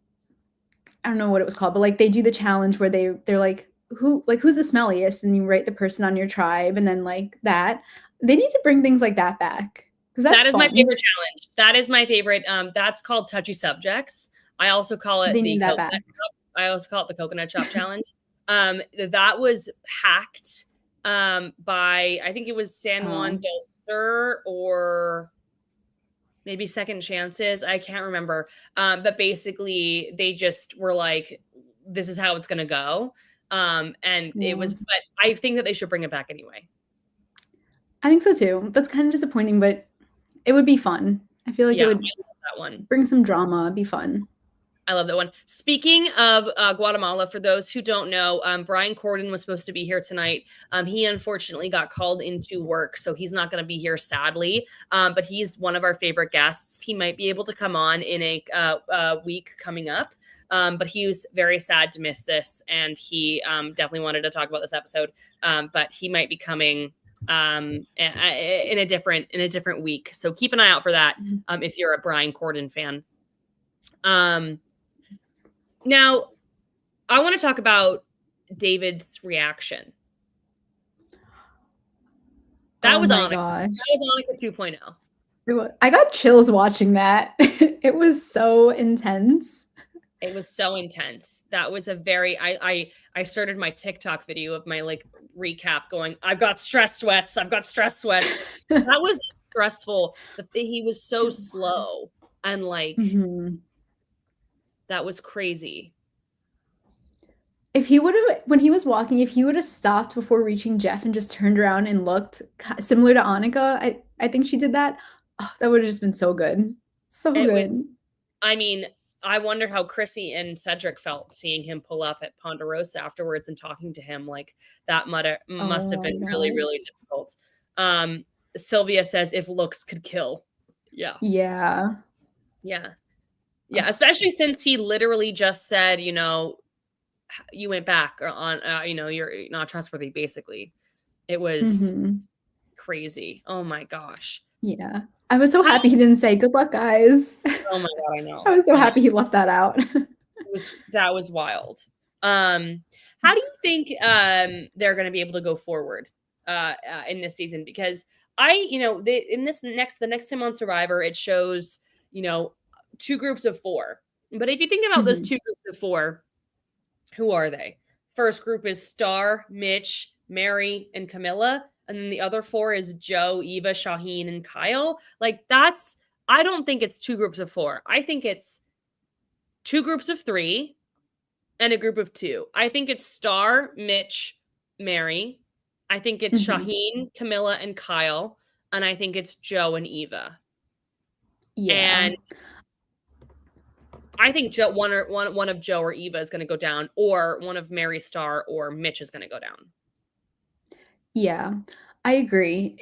I don't know what it was called, but like they do the challenge where they're like, who's the smelliest? And you rate the person on your tribe, and then like that. They need to bring things like that back. That is my favorite challenge. That is my favorite. That's called touchy subjects. I also call it the coconut chop. I also call it the coconut chop challenge. That was hacked by, I think it was San Juan del Sur or maybe Second Chances. I can't remember. But basically they just were like, this is how it's going to go. It was, but I think that they should bring it back anyway. I think so too. That's kind of disappointing, but it would be fun. I feel like it would that one. Bring some drama. It'd be fun. I love that one. Speaking of Guatemala, for those who don't know, Brian Corridan was supposed to be here tonight. He unfortunately got called into work, so he's not going to be here, sadly. But he's one of our favorite guests. He might be able to come on in a week coming up. But he was very sad to miss this, and he definitely wanted to talk about this episode. But he might be coming in a different week. So keep an eye out for that if you're a Brian Corridan fan. Now, I want to talk about David's reaction. That was Annika. That was Annika 2.0. I got chills watching that. It was so intense. It was so intense. That was a very, I started my TikTok video of my like recap going, I've got stress sweats. That was stressful. He was so slow and like, that was crazy. If he would have, when he was walking, if he would have stopped before reaching Jeff and just turned around and looked similar to Annika, I think she did that. Oh, that would have just been so good. So good. I mean, I wonder how Chrissy and Cedric felt seeing him pull up at Ponderosa afterwards and talking to him. Like that must have been really, really difficult. Sylvia says if looks could kill. Yeah. Yeah. Yeah. Yeah. Especially since he literally just said, you went back on, you're not trustworthy, basically. It was crazy. Oh my gosh. Yeah. I was so happy he didn't say, good luck, guys. Oh my God, I know. I was so happy he left that out. That was wild. How do you think they're going to be able to go forward in this season? Because the next time on Survivor, it shows, 2 groups of 4. But if you think about those 2 groups of 4, who are they? First group is Star, Mitch, Mary, and Camilla. And then the other 4 is Joe, Eva, Shaheen, and Kyle. Like I don't think it's 2 groups of 4. I think it's 2 groups of 3 and a group of 2. I think it's Star, Mitch, Mary. I think it's Shaheen, Camilla, and Kyle. And I think it's Joe and Eva. Yeah. And I think one of Joe or Eva is going to go down, or one of Mary, Star, or Mitch is going to go down. Yeah, I agree.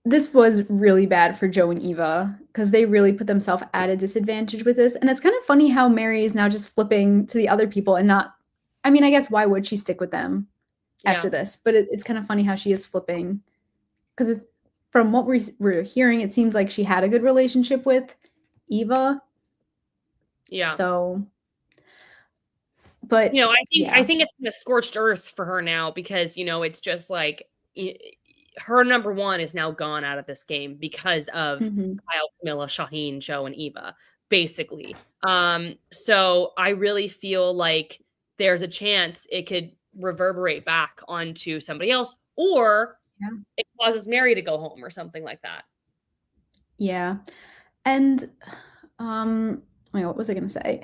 This was really bad for Joe and Eva because they really put themselves at a disadvantage with this. And it's kind of funny how Mary is now just flipping to the other people and not, I mean, I guess why would she stick with them after this? But it's kind of funny how she is flipping because from what we're hearing, it seems like she had a good relationship with Eva. Yeah. So, but I think it's been a scorched earth for her now because, it's just like her number 1 is now gone out of this game because of Kyle, Camilla, Shaheen, Joe, and Eva, basically. So I really feel like there's a chance it could reverberate back onto somebody else, or it causes Mary to go home or something like that. Yeah. And wait, what was I gonna say?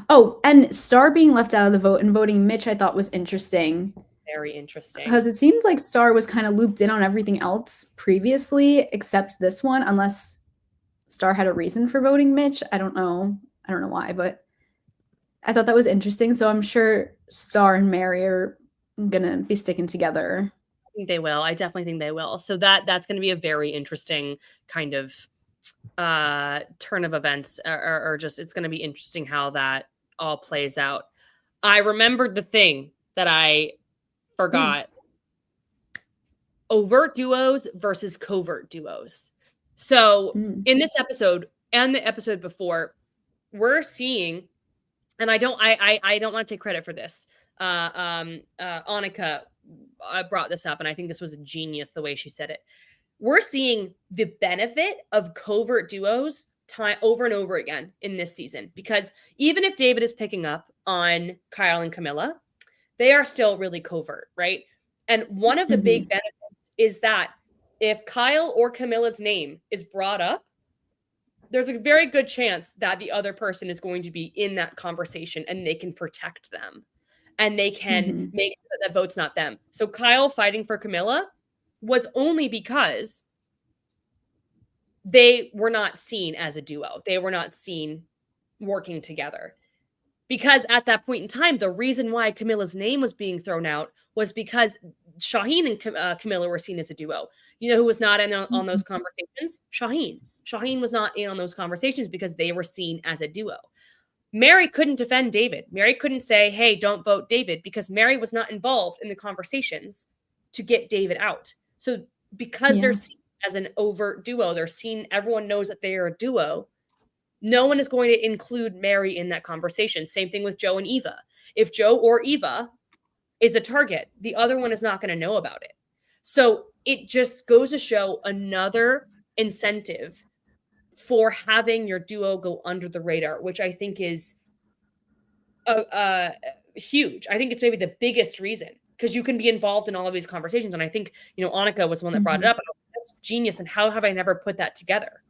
Oh, and Star being left out of the vote and voting Mitch, I thought was interesting. Very interesting. Because it seemed like Star was kind of looped in on everything else previously, except this one, unless Star had a reason for voting Mitch. I don't know. I don't know why, but I thought that was interesting. So I'm sure Star and Mary are gonna be sticking together. I think they will. I definitely think they will. So that's going to be a very interesting kind of turn of events, or just it's going to be interesting how that all plays out. I remembered the thing that I forgot. Overt duos versus covert duos. So in this episode and the episode before, we're seeing, and I don't want to take credit for this. Annika brought this up, and I think this was genius the way she said it. We're seeing the benefit of covert duos time over and over again in this season, because even if David is picking up on Kyle and Camilla, they are still really covert, right? And one of the big benefits is that if Kyle or Camilla's name is brought up, there's a very good chance that the other person is going to be in that conversation, and they can protect them, and they can make sure that vote's not them. So Kyle fighting for Camilla was only because they were not seen as a duo. They were not seen working together. Because at that point in time, the reason why Camilla's name was being thrown out was because Shaheen and Camilla were seen as a duo. You know who was not in on those conversations? Shaheen. Shaheen was not in on those conversations because they were seen as a duo. Mary couldn't defend David. Mary couldn't say, hey, don't vote David, because Mary was not involved in the conversations to get David out. So because they're seen as an overt duo, they're seen, everyone knows that they are a duo, no one is going to include Mary in that conversation. Same thing with Joe and Eva. If Joe or Eva is a target, the other one is not going to know about it. So it just goes to show another incentive for having your duo go under the radar, which I think is huge. I think it's maybe the biggest reason, because you can be involved in all of these conversations. And I think, Annika was the one that brought it up. That's genius. And how have I never put that together?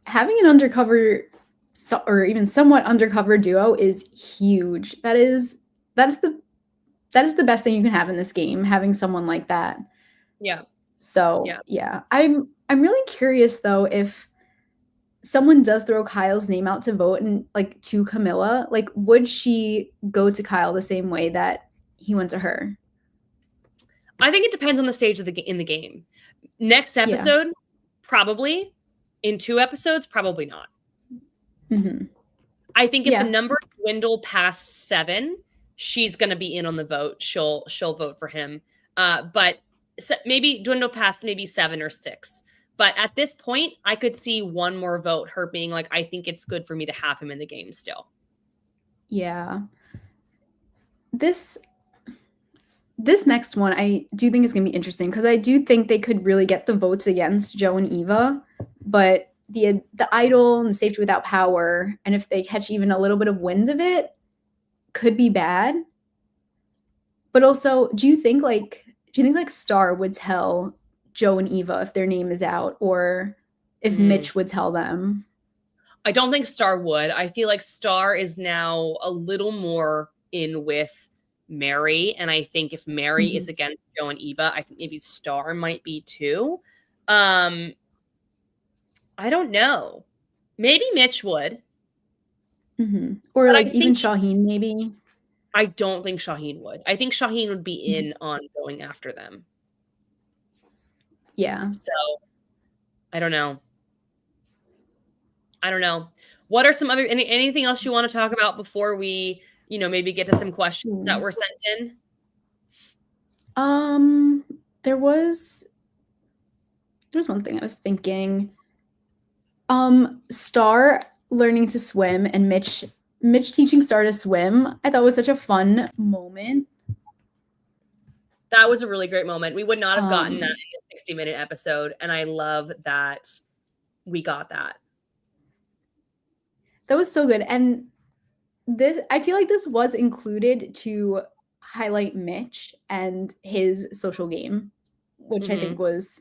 Having an undercover or even somewhat undercover duo is huge. That is the best thing you can have in this game, having someone like that. Yeah. So yeah. I'm really curious though, if someone does throw Kyle's name out to vote and like to Camilla, like would she go to Kyle the same way that he went to her? I think it depends on the stage of in the game. Next episode, probably. In 2 episodes, probably not. I think if the numbers dwindle past 7, she's going to be in on the vote. She'll vote for him. But maybe dwindle past maybe 7 or 6. But at this point, I could see one more vote, her being like, I think it's good for me to have him in the game still. Yeah. This next one, I do think is going to be interesting, because I do think they could really get the votes against Joe and Eva, but the idol and the safety without power, and if they catch even a little bit of wind of it, could be bad. But also, do you think like Star would tell Joe and Eva if their name is out, or if Mitch would tell them? I don't think Star would. I feel like Star is now a little more in with Mary, and I think if Mary is against Joe and Eva, I think maybe Star might be too. I don't know. Maybe Mitch would. Or like even Shaheen, maybe. I don't think Shaheen would. I think Shaheen would be in on going after them. Yeah. So I don't know. What are some other anything else you want to talk about before we, maybe get to some questions that were sent in? There was one thing I was thinking. Star learning to swim and Mitch teaching Star to swim, I thought was such a fun moment. That was a really great moment. We would not have gotten that in a 60-minute episode, and I love that we got that. That was so good. And I feel like this was included to highlight Mitch and his social game, which I think was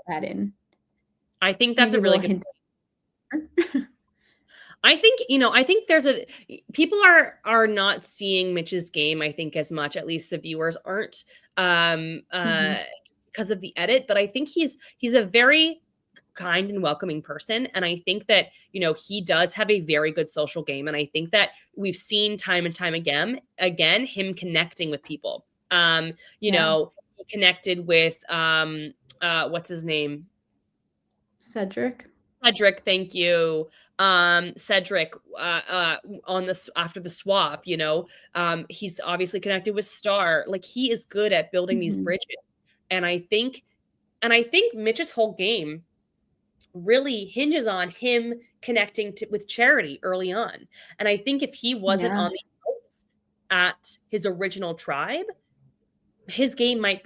add in. I think that's Maybe a a really little good hint. I think, I think people are not seeing Mitch's game, I think, as much, at least the viewers aren't, Mhm. because of the edit, but I think he's a very kind and welcoming person, and I think that, he does have a very good social game, and I think that we've seen time and time again him connecting with people. Yeah. He connected with what's his name? Cedric. Cedric, thank you. Cedric, on this after the swap, he's obviously connected with Star. Like, he is good at building these Mhm. bridges, and I think Mitch's whole game really hinges on him connecting with Charity early on. And I think if he wasn't Yeah. on the outs at his original tribe, his game might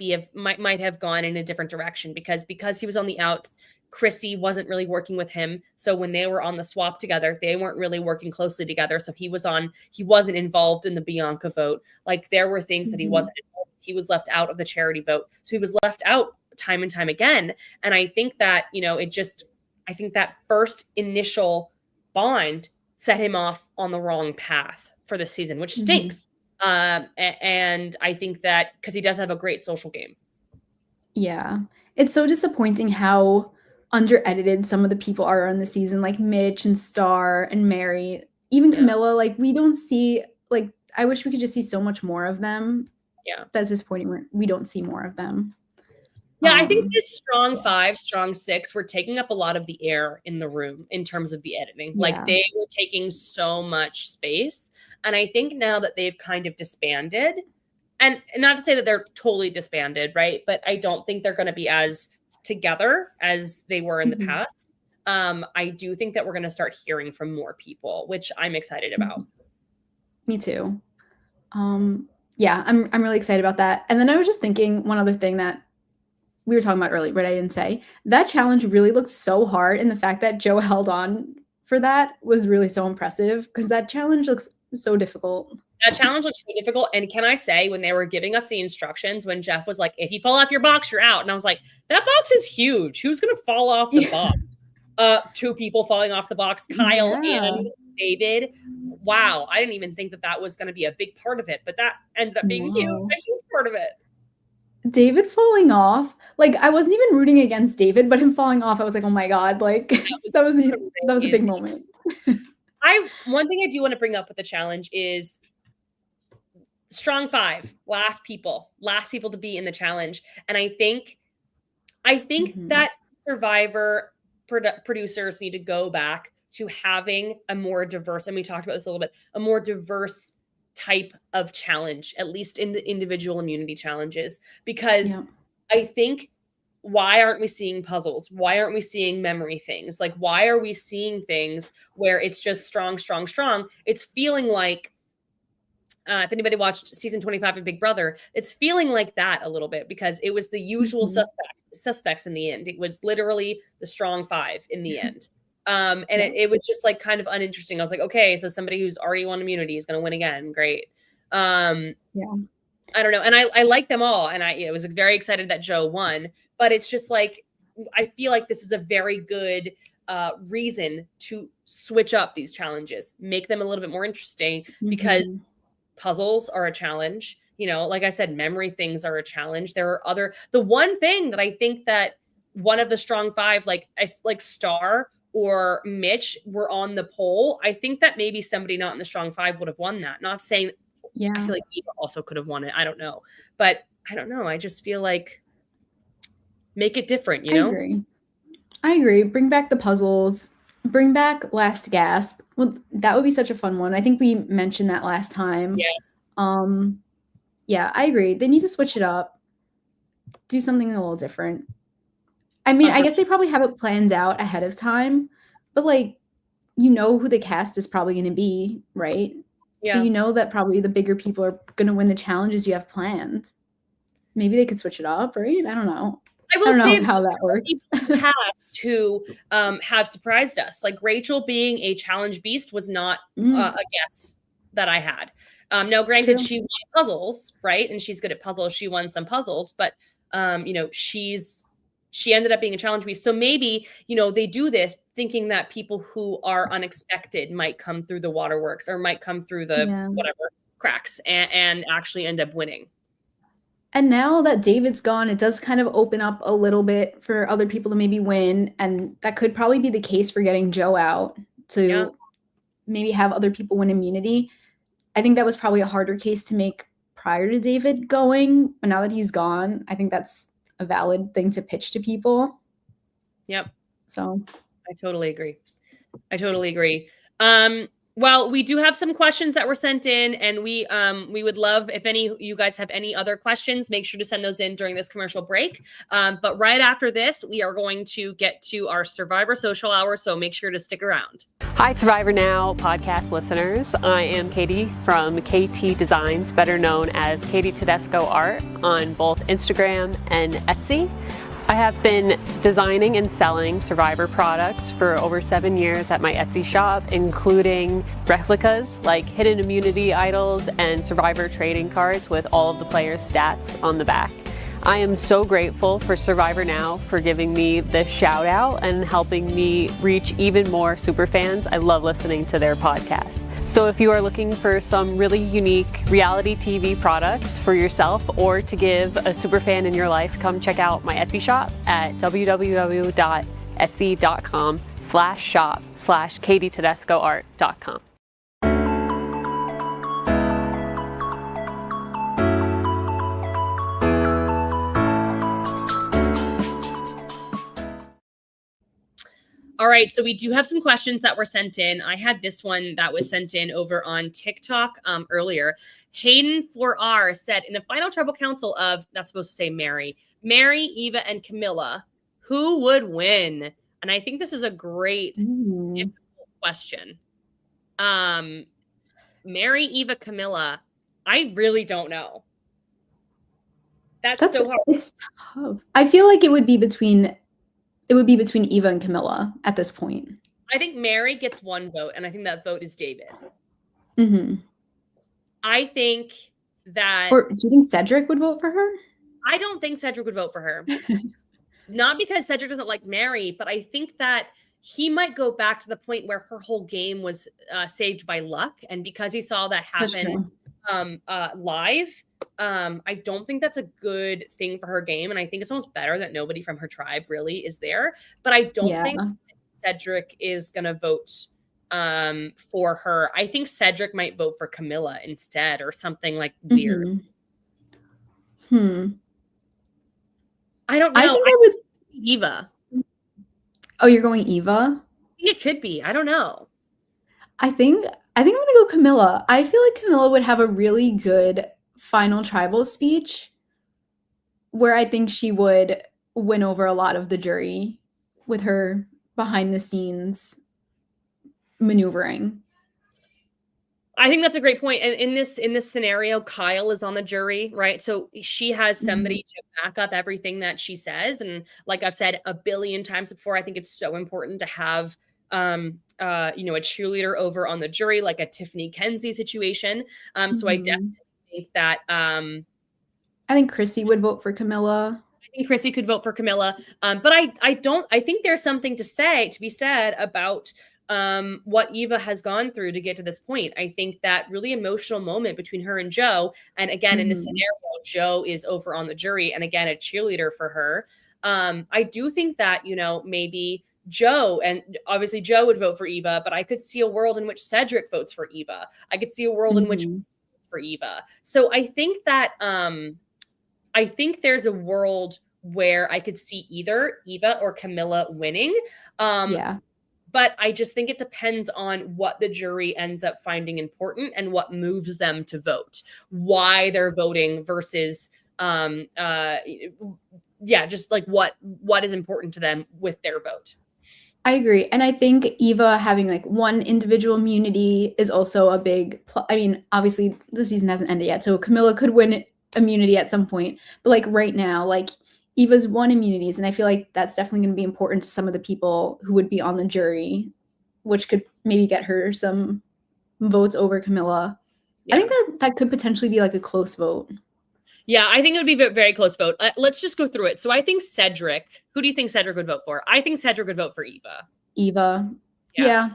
have gone in a different direction, because he was on the outs. Chrissy wasn't really working with him, so when they were on the swap together, they weren't really working closely together. So he wasn't involved in the Bianca vote. Like, there were things that he Mhm. wasn't involved. He was left out of the Charity vote, so he was left out time and time again. And I think that, I think that first initial bond set him off on the wrong path for this season, which Mhm. stinks. And I think that because he does have a great social game. Yeah. It's so disappointing how under-edited some of the people are on the season, like Mitch and Star and Mary. Even Yeah. Camilla, like, we don't see like, I wish we could just see so much more of them. Yeah. That's disappointing where we don't see more of them. Yeah, I think Um, this strong yeah. 5, strong 6 were taking up a lot of the air in the room in terms of the editing. Like, Yeah. they were taking so much space. And I think now that they've kind of disbanded, and not to say that they're totally disbanded, right? But I don't think they're going to be as together as they were in the Mhm. past. I do think that we're going to start hearing from more people, which I'm excited about. Mhm. Me too. Yeah, I'm really excited about that. And then I was just thinking one other thing that we were talking about earlier, but I didn't say. That challenge really looked so hard, and the fact that Joe held on for that was really so impressive because that challenge looks so difficult. That challenge looks so difficult. And can I say, when they were giving us the instructions, when Jeff was like, if you fall off your box, you're out. And I was like, that box is huge. Who's going to fall off the Yeah. box? 2 people falling off the box, Kyle Yeah. and David. Wow. I didn't even think that was going to be a big part of it, but that ended up being No. a huge part of it. David falling off, like, I wasn't even rooting against David, but him falling off, I was like, "Oh my god," like, That was that was a big crazy. moment. One thing I do want to bring up with the challenge is strong 5, last people to be in the challenge. And I think Mhm. that Survivor producers need to go back to having a more diverse, and we talked about this a little bit, a more diverse type of challenge, at least in the individual immunity challenges, because Yeah. I think, why aren't we seeing puzzles? Why aren't we seeing memory things? Like, why are we seeing things where it's just strong, strong, strong? It's feeling like, if anybody watched season 25 of Big Brother, it's feeling like that a little bit, because it was the usual Mhm. suspects in the end. It was literally the strong 5 in the end. And Yeah. it was just like kind of uninteresting. I was like, okay, so somebody who's already won immunity is going to win again. Great. Um, Yeah. I don't know. And I like them all. And I was very excited that Joe won, but it's just like, I feel like this is a very good reason to switch up these challenges, make them a little bit more interesting, because Mhm. puzzles are a challenge. Like I said, memory things are a challenge. The one thing that I think that one of the strong 5, like Star or Mitch, were on the poll, I think that maybe somebody not in the strong 5 would have won that. Not saying, I Yeah. feel like Eva also could have won it. I don't know. But I don't know. I just feel like, make it different, I agree. I agree. Bring back the puzzles. Bring back Last Gasp. Well, that would be such a fun one. I think we mentioned that last time. Yes. Um, yeah, I agree. They need to switch it up. Do something a little different. I mean, I guess Agreed. they probably have it planned out ahead of time, but, like, you know who the cast is probably gonna be, right? So Yeah. you know that probably the bigger people are gonna win the challenges you have planned. Maybe they could switch it up, right? I don't know. I I will don't say know there how that are works. people in the past who have surprised us. Like, Rachel being a challenge beast was not Mm, a guess. that I had. Now, granted, True. she won puzzles, right? And she's good at puzzles. She won some puzzles, but she ended up being a challenge beast. So maybe, they do this thinking that people who are unexpected might come through the waterworks or might come through the Yeah. whatever cracks and actually end up winning. And now that David's gone, it does kind of open up a little bit for other people to maybe win. And that could probably be the case for getting Joe out to maybe have other people win immunity. I think that was probably a harder case to make prior to David going. But now that he's gone, I think that's a valid thing to pitch to people. Yep. So I totally agree. Well, we do have some questions that were sent in, and we would love if any you guys have any other questions, make sure to send those in during this commercial break. But right after this, we are going to get to our Survivor Social Hour, so make sure to stick around. Hi, Survivor Now podcast listeners. I am Katie from KT Designs, better known as Katie Tedesco Art on both Instagram and Etsy. I have been designing and selling Survivor products for over 7 years at my Etsy shop, including replicas like hidden immunity idols and Survivor trading cards with all of the players' stats on the back. I am so grateful for Survivor Now for giving me this shout out and helping me reach even more superfans. I love listening to their podcast. So if you are looking for some really unique reality TV products for yourself or to give a superfan in your life, come check out my Etsy shop at www.etsy.com/shop/KatieTedescoArt.com. All right, so we do have some questions that were sent in. I had this one that was sent in over on TikTok earlier. Hayden 4R said, in a final tribal council of, that's supposed to say Mary, Eva, and Camilla, who would win? And I think this is a great question. Mary, Eva, Camilla, I really don't know. That's so hard. It's tough. I feel like it would be between Eva and Camilla at this point. I think Mary gets one vote, and I think that vote is David. Mm-hmm. I think that... Or do you think Cedric would vote for her? I don't think Cedric would vote for her. Not because Cedric doesn't like Mary, but I think that he might go back to the point where her whole game was saved by luck. And because he saw that happen live, I don't think that's a good thing for her game. And I think it's almost better that nobody from her tribe really is there. But I don't think Cedric is going to vote for her. I think Cedric might vote for Camilla instead or something like weird. I don't know. I think I would Eva. Oh, you're going Eva? It could be. I don't know. I think I'm going to go Camilla. I feel like Camilla would have a really good final tribal speech where I think she would win over a lot of the jury with her behind the scenes maneuvering. I think that's a great point. And in this scenario, Kyle is on the jury, right? So she has somebody to back up everything that she says. And like I've said a billion times before, I think it's so important to have a cheerleader over on the jury, like a Tiffany Kenzie situation. So I definitely think that I think Chrissy would vote for Camilla. I think Chrissy could vote for Camilla. But I think there's something to be said about what Eva has gone through to get to this point. I think that really emotional moment between her and Joe, and again, in this scenario, Joe is over on the jury and again, a cheerleader for her. I do think that, maybe Joe, and obviously Joe would vote for Eva, but I could see a world in which Cedric votes for Eva. I could see a world in which for Eva. So I think that, I think there's a world where I could see either Eva or Camilla winning. But I just think it depends on what the jury ends up finding important and what moves them to vote, why they're voting versus, just like what is important to them with their vote. I agree. And I think Eva having like one individual immunity is also a big, obviously the season hasn't ended yet, so Camilla could win immunity at some point. But like right now, like Eva's won immunities, and I feel like that's definitely going to be important to some of the people who would be on the jury, which could maybe get her some votes over Camilla. I think that could potentially be like a close vote. Yeah, I think it would be a very close vote. Let's just go through it. So I think Cedric. Who do you think Cedric would vote for? I think Cedric would vote for Eva. Eva. Yeah.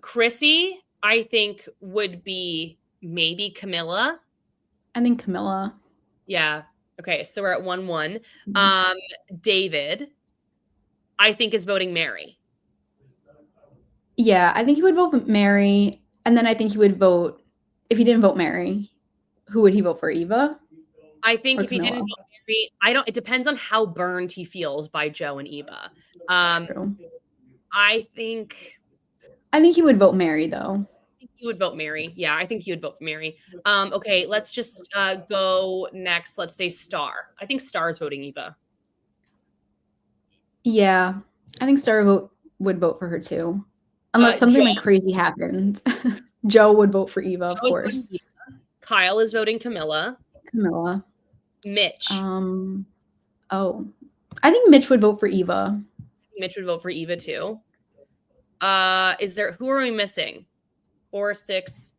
Chrissy, I think would be maybe Camilla. I think Camilla. Yeah. Okay, so we're at 1-1. David, I think, is voting Mary. Yeah, I think he would vote Mary, and then I think he would vote, if he didn't vote Mary, who would he vote for, Eva? I think if he didn't vote Mary, it depends on how burned he feels by Joe and Eva. True. I think he would vote Mary, though. I think he would vote Mary. Yeah, I think he would vote for Mary. Okay, let's just go next. Let's say Star. I think Star is voting Eva. Yeah, I think Star would vote for her too. Unless something like crazy happened. Joe would vote for Eva, of course. Kyle is voting Camilla. Mitch. I think Mitch would vote for Eva. Mitch would vote for Eva too. Who are we missing? 4, 6.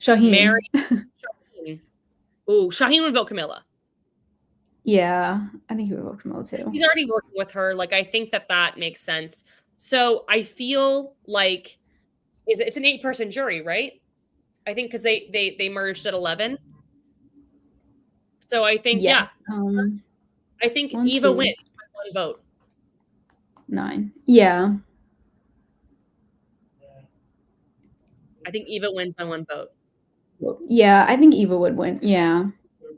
Shaheen. Mary. Shaheen. Ooh, Shaheen would vote Camilla. Yeah, I think he would vote Camilla too. He's already working with her. Like, I think that makes sense. So I feel like it's an 8-person jury, right? I think because they merged at 11. So I think yes. I think Eva wins by 1 vote. 9. Yeah. I think Eva wins by 1 vote. Yeah, I think Eva would win. Yeah.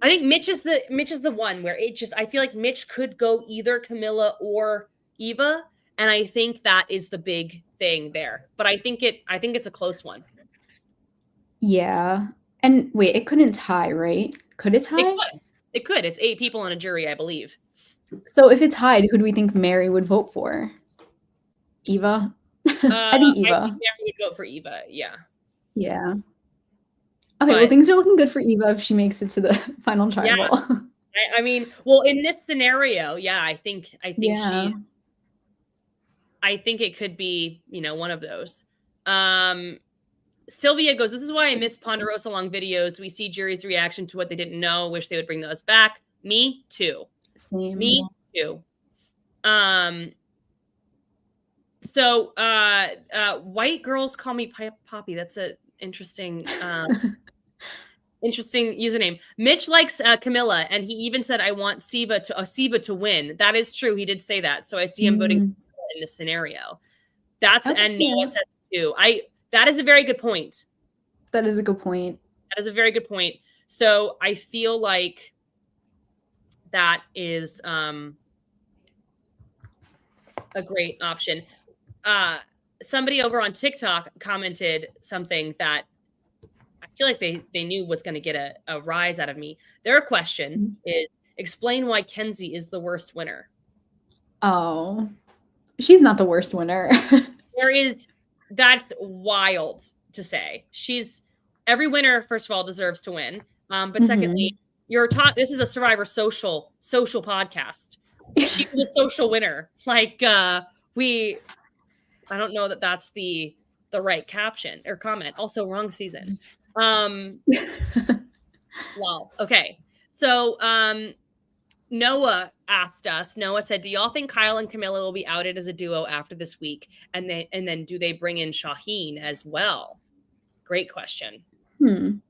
I think Mitch is the one where I feel like Mitch could go either Camilla or Eva, and I think that is the big thing there. But I think it's a close one. Yeah. And wait, it couldn't tie, right? Could it tie? It could. It's 8 people on a jury, I believe. So if it tied, who do we think Mary would vote for? Eva? I think Eva. I think Mary would vote for Eva, yeah. Yeah. Okay, well, things are looking good for Eva if she makes it to the final tribal. Yeah. I mean, well, in this scenario, yeah, I think she's. I think it could be, one of those. Sylvia goes, "This is why I miss Ponderosa long videos. We see jury's reaction to what they didn't know. Wish they would bring those back." Me too. Same. Me too. So, white girls call me Poppy. That's a interesting username. Mitch likes Camilla, and he even said, "I want Siva to win." That is true. He did say that. So I see him voting in this scenario. And Noah said too. That is a very good point. That is a good point. That is a very good point. So I feel like that is a great option. Somebody over on TikTok commented something that I feel like they knew was going to get a rise out of me. Their question is, explain why Kenzie is the worst winner. Oh, she's not the worst winner. That's wild to say. Every winner, first of all, deserves to win. But secondly, this is a Survivor social podcast. She was a social winner. Like, I don't know that that's the right caption or comment. Also, wrong season. Wow. Okay. So, Noah asked us. Noah said, "Do y'all think Kyle and Camilla will be outed as a duo after this week? And then do they bring in Shaheen as well?" Great question. I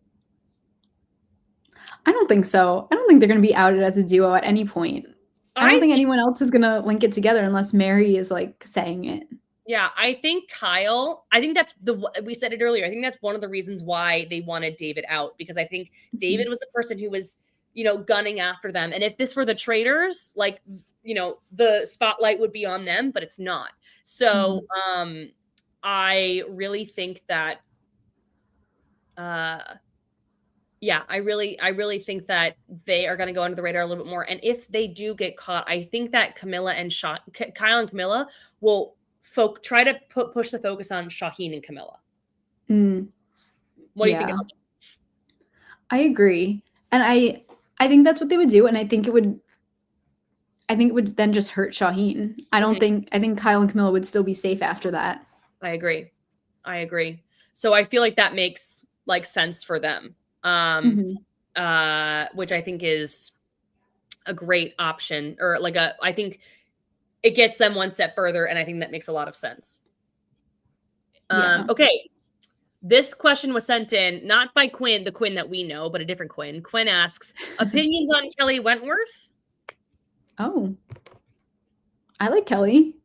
don't think so. I don't think they're going to be outed as a duo at any point. I don't think anyone else is going to link it together unless Mary is like saying it. Yeah, I think Kyle, that's we said it earlier. I think that's one of the reasons why they wanted David out, because I think David was the person who was, gunning after them. And if this were the traitors, like, the spotlight would be on them, but it's not. So, I really think that, I really think that they are going to go under the radar a little bit more. And if they do get caught, I think that Kyle and Camilla will try to push the focus on Shaheen and Camilla. What do you think about that? I agree. And I I think that's what they would do, and I think it would then just hurt Shaheen. I think Kyle and Camilla would still be safe after that. I agree. So I feel like that makes like sense for them. Which I think is a great option, or like I think it gets them one step further, and I think that makes a lot of sense. Yeah. Okay. This question was sent in not by Quinn, the Quinn that we know, but a different Quinn. Quinn asks, opinions on Kelly Wentworth? Oh. I like Kelly.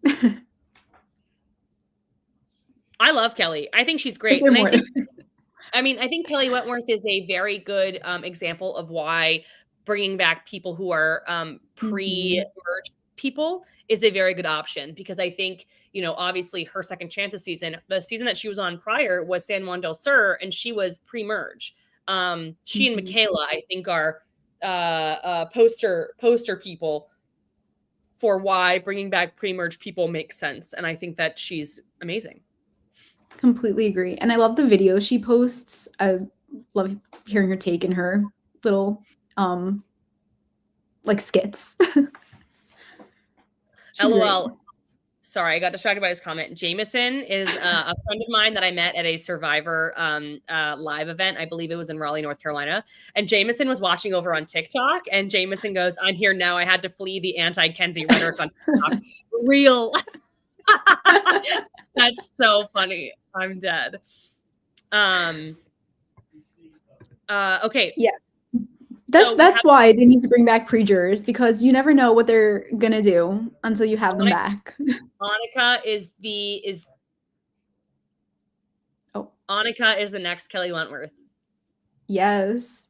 I love Kelly. I think she's great. And I think Kelly Wentworth is a very good example of why bringing back people who are pre-merge people is a very good option, because I think, obviously her second chances season, the season that she was on prior was San Juan del Sur, and she was pre-merge. She and Michaela, I think, are poster people for why bringing back pre-merge people makes sense. And I think that she's amazing. Completely agree. And I love the videos she posts. I love hearing her take in her little like skits. LOL. Great. Sorry, I got distracted by his comment. Jameson is a friend of mine that I met at a Survivor live event. I believe it was in Raleigh, North Carolina. And Jameson was watching over on TikTok. And Jameson goes, I'm here now. I had to flee the anti-Kenzie rhetoric on TikTok. Real. That's so funny. I'm dead. Okay. Yeah. That's why they need to bring back pre-jurors, because you never know what they're gonna do until you have them back. Annika is the next Kelly Wentworth. Yes.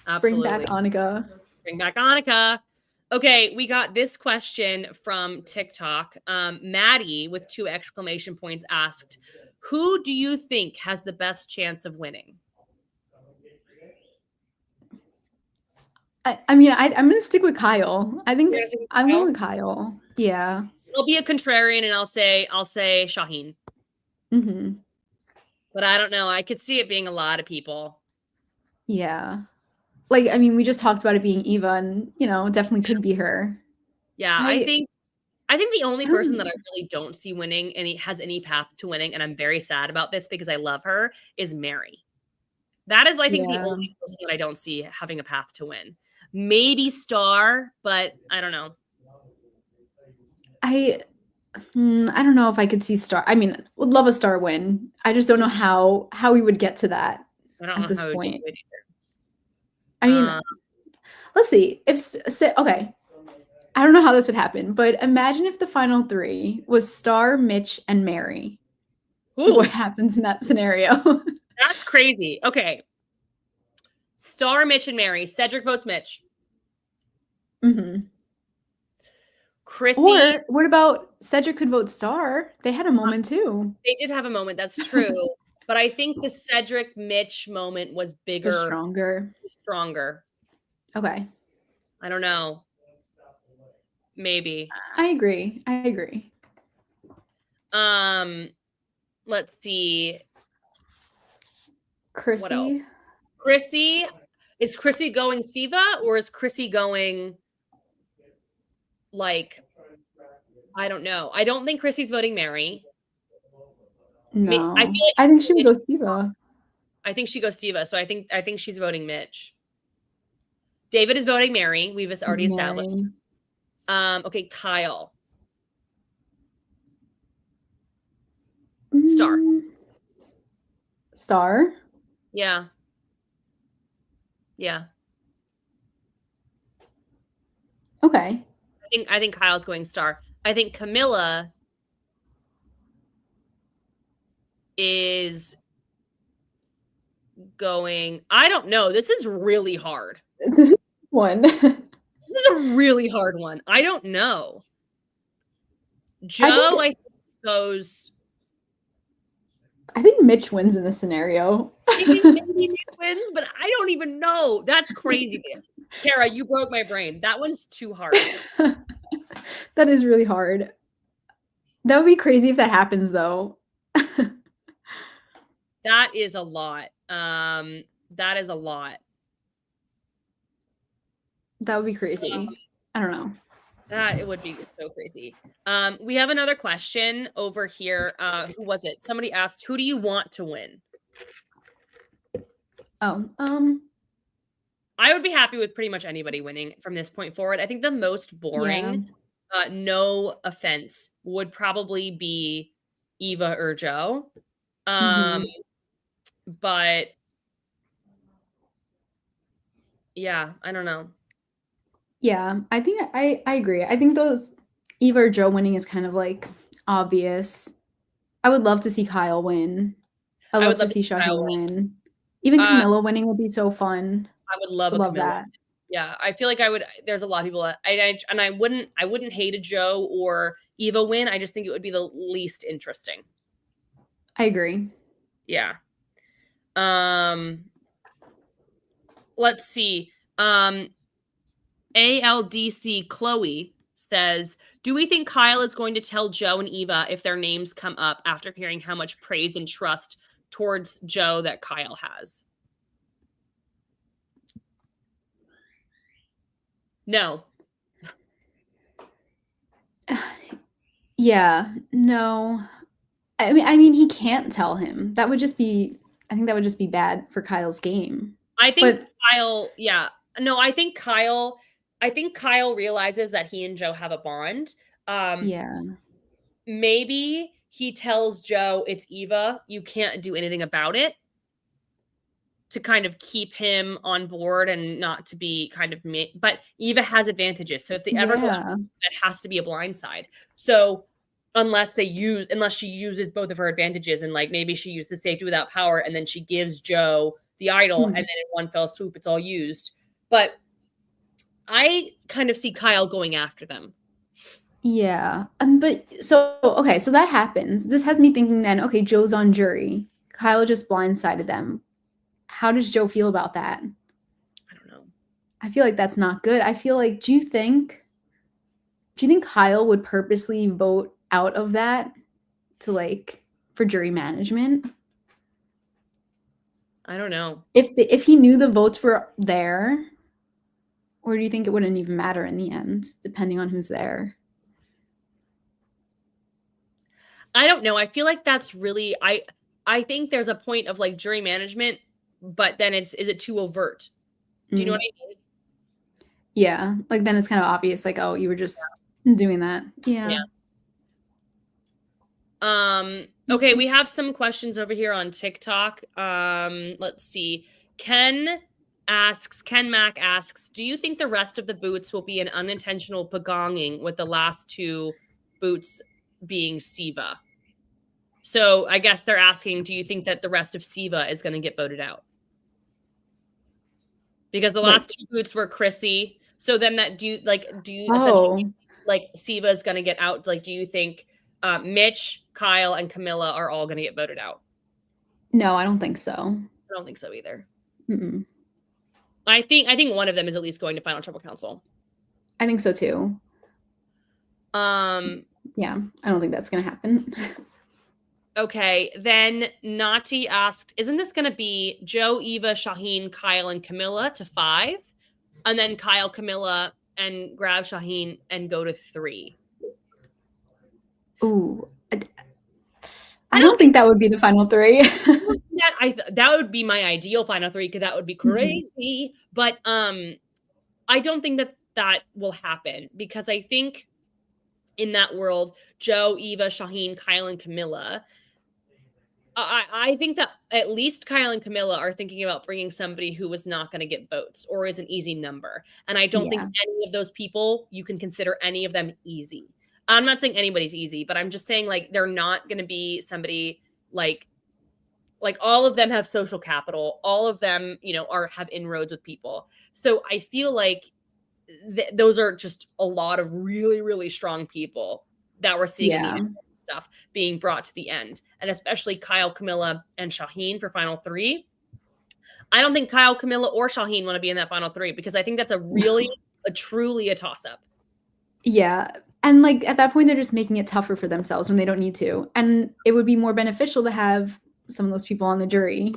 Absolutely. Bring back Annika. Bring back Annika. Okay, we got this question from TikTok. Maddie with 2 exclamation points asked, who do you think has the best chance of winning? I'm going to stick with Kyle. I think I'm going with Kyle. Yeah. I'll be a contrarian and I'll say Shaheen. But I don't know. I could see it being a lot of people. Yeah. Like, we just talked about it being Eva, and, it definitely could be her. Yeah, I think the only person that I really don't see winning and has any path to winning, and I'm very sad about this because I love her, is Mary. That is, I think, the only person that I don't see having a path to win. Maybe Star, but I don't know. I don't know if I could see Star. Would love a Star win. I just don't know how we would get to that at this point. Let's see. Okay. I don't know how this would happen, but imagine if the final 3 was Star, Mitch, and Mary. Ooh. What happens in that scenario? That's crazy. Okay. Star, Mitch, and Mary. Cedric votes Mitch. Chrissy. Or what about Cedric could vote Star? They had a moment too. They did have a moment. That's true. But I think the Cedric Mitch moment was bigger. Stronger. Okay. I don't know. Maybe. I agree. Let's see. Chrissy. What else? Chrissy. Is Chrissy going Siva, or is Chrissy going like, I don't know. I don't think Chrissy's voting Mary. No. I think she would go Siva. I think she goes Siva. So I think she's voting Mitch. David is voting Mary. We've already established. Okay, Kyle. Star? Yeah. Okay. I think Kyle's going Star. I think Camilla is going, I don't know. This is really hard. One. This is a really hard one. I don't know. Joe, I think goes. I think Mitch wins in this scenario. I think maybe Mitch wins, but I don't even know. That's crazy. Kara, you broke my brain. That one's too hard. That is really hard. That would be crazy if that happens, though. That is a lot. That is a lot. That would be crazy. I don't know. That it would be so crazy. We have another question over here. Who was it? Somebody asked, who do you want to win? Oh, I would be happy with pretty much anybody winning from this point forward. I think the most boring, no offense, would probably be Eva or Joe. But yeah, I don't know. Yeah, I think I agree. I think those Eva or Joe winning is kind of like obvious. I would love to see Kyle win. I'd love to see Shaheen win. Even Camilla winning would be so fun. I would love a Camilla. That. Yeah, I feel like I would. There's a lot of people that I wouldn't hate a Joe or Eva win. I just think it would be the least interesting. I agree. Yeah. Let's see. ALDC Chloe says, do we think Kyle is going to tell Joe and Eva if their names come up after hearing how much praise and trust towards Joe that Kyle has? No. Yeah, no. I mean, he can't tell him. That would just be, I think that would just be bad for Kyle's game. I think Kyle, yeah. No, I think Kyle realizes that he and Joe have a bond. Yeah. Maybe he tells Joe it's Eva, you can't do anything about it, to kind of keep him on board and not to be kind of but Eva has advantages. So if they ever go out, that has to be a blindside. So unless she uses both of her advantages and like maybe she uses safety without power and then she gives Joe the idol and then in one fell swoop it's all used. But I kind of see Kyle going after them. Yeah. But so okay, so that happens. This has me thinking then, okay, Joe's on jury. Kyle just blindsided them. How does Joe feel about that? I don't know. I feel like that's not good. I feel like, do you think Kyle would purposely vote out of that to like for jury management? I don't know. If he knew the votes were there, or do you think it wouldn't even matter in the end, depending on who's there? I don't know. I feel like that's really I think there's a point of like jury management, but then is it too overt? Do you know what I mean? Yeah. Like then it's kind of obvious, like, oh, you were just doing that. Yeah. Okay, we have some questions over here on TikTok. Let's see. Ken Mac asks, do you think the rest of the boots will be an unintentional pagonging with the last two boots being Siva? So I guess they're asking, do you think that the rest of Siva is going to get voted out? Because the last two boots were Chrissy. So then do you essentially like Siva is going to get out? Like, do you think Mitch, Kyle, and Camilla are all going to get voted out? No, I don't think so. I don't think so either. I think one of them is at least going to Final Tribal Council. I think so too. Yeah, I don't think that's going to happen. Okay, then Nati asked, isn't this going to be Joe, Eva, Shaheen, Kyle, and Camilla to 5? And then Kyle, Camilla, and grab Shaheen and go to 3? Ooh. I don't think that would be the final 3. That would be my ideal final 3 because that would be crazy. But I don't think that will happen because I think in that world, Joe, Eva, Shaheen, Kyle, and Camilla, I think that at least Kyle and Camilla are thinking about bringing somebody who was not going to get votes or is an easy number. And I don't think any of those people, you can consider any of them easy. I'm not saying anybody's easy, but I'm just saying like they're not going to be somebody like all of them have social capital. All of them, have inroads with people. So I feel like those are just a lot of really, really strong people that we're seeing in the stuff being brought to the end. And especially Kyle, Camilla, and Shaheen for final 3. I don't think Kyle, Camilla, or Shaheen want to be in that final 3 because I think that's truly a toss-up. Yeah. And like at that point, they're just making it tougher for themselves when they don't need to. And it would be more beneficial to have some of those people on the jury.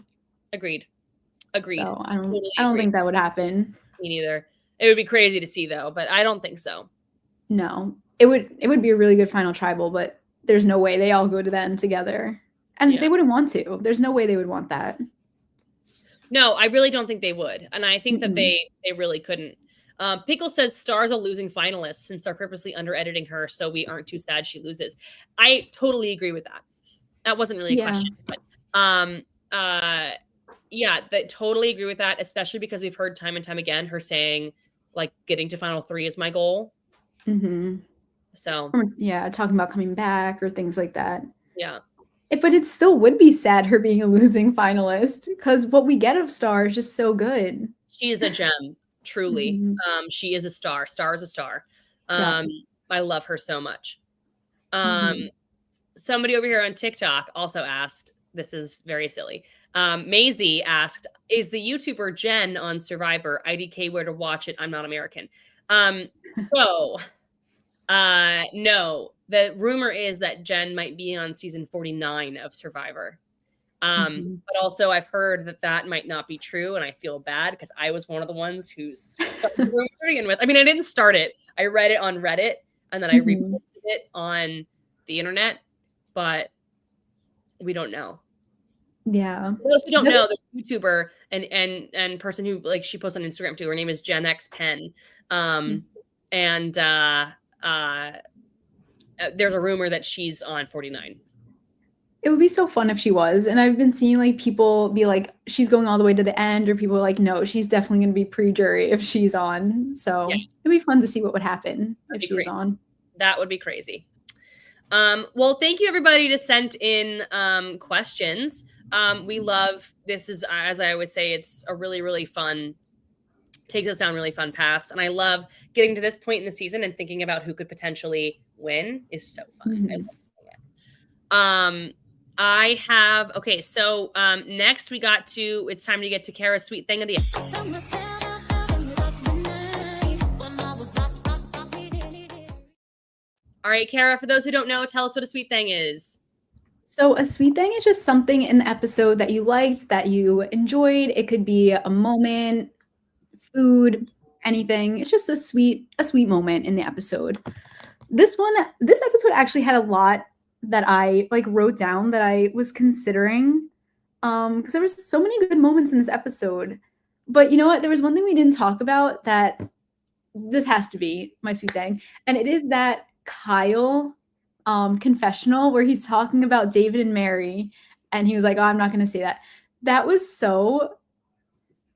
Agreed. So I don't think that would happen. Me neither. It would be crazy to see though, but I don't think so. No, it would be a really good final tribal, but there's no way they all go to the end together. And they wouldn't want to. There's no way they would want that. No, I really don't think they would. And I think that they really couldn't. Pickle says Star's a losing finalist since they're purposely under editing her, so we aren't too sad she loses. I totally agree with that. That wasn't really a question, but totally agree with that, especially because we've heard time and time again her saying like getting to final 3 is my goal. So talking about coming back or things like that. Yeah. But it still would be sad her being a losing finalist because what we get of Star is just so good. She is a gem, truly. She is a star. Star is a star. I love her so much. Somebody over here on TikTok also asked, this is very silly. Maisie asked, is the YouTuber Jen on Survivor? IDK where to watch it. I'm not American. No, the rumor is that Jen might be on season 49 of Survivor. But also I've heard that might not be true. And I feel bad because I was one of the ones who's to begin with. I mean, I didn't start it. I read it on Reddit and then I reposted it on the internet, but we don't know. Yeah. For those who don't know, this YouTuber and person who like she posts on Instagram too, her name is Gen X Pen. There's a rumor that she's on 49. It would be so fun if she was. And I've been seeing like people be like, she's going all the way to the end, or people are like, no, she's definitely going to be pre-jury if she's on. So it'd be fun to see what would happen if she was on. That would be crazy. Well, thank you everybody to send in questions. We love this is, as I always say, it's a really, really fun, takes us down really fun paths. And I love getting to this point in the season and thinking about who could potentially win is so fun. I love it. Next it's time to get to Kara's sweet thing of the episode. All right, Kara, for those who don't know, tell us what a sweet thing is. So a sweet thing is just something in the episode that you liked, that you enjoyed. It could be a moment, food, anything. It's just a sweet moment in the episode. This episode actually had a lot that I like wrote down that I was considering because there was so many good moments in this episode. But you know what? There was one thing we didn't talk about that this has to be my sweet thing. And it is that Kyle confessional where he's talking about David and Mary and he was like, oh, I'm not going to say that. That was so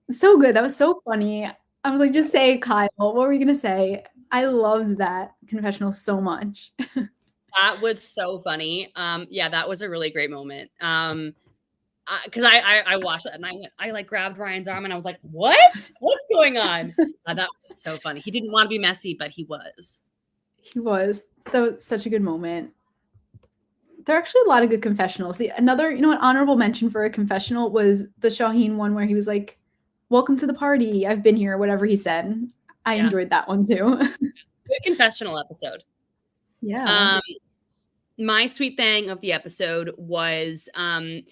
good. That was so funny. I was like, just say Kyle. What were you going to say? I loved that confessional so much. That was so funny. That was a really great moment. Because I watched it and I like grabbed Ryan's arm and I was like, what? What's going on? That was so funny. He didn't want to be messy, but he was. He was. That was such a good moment. There are actually a lot of good confessionals. Another, an honorable mention for a confessional was the Shaheen one where he was like, welcome to the party. I've been here, whatever he said. I enjoyed that one too. Good confessional episode. Yeah. My sweet thing of the episode was a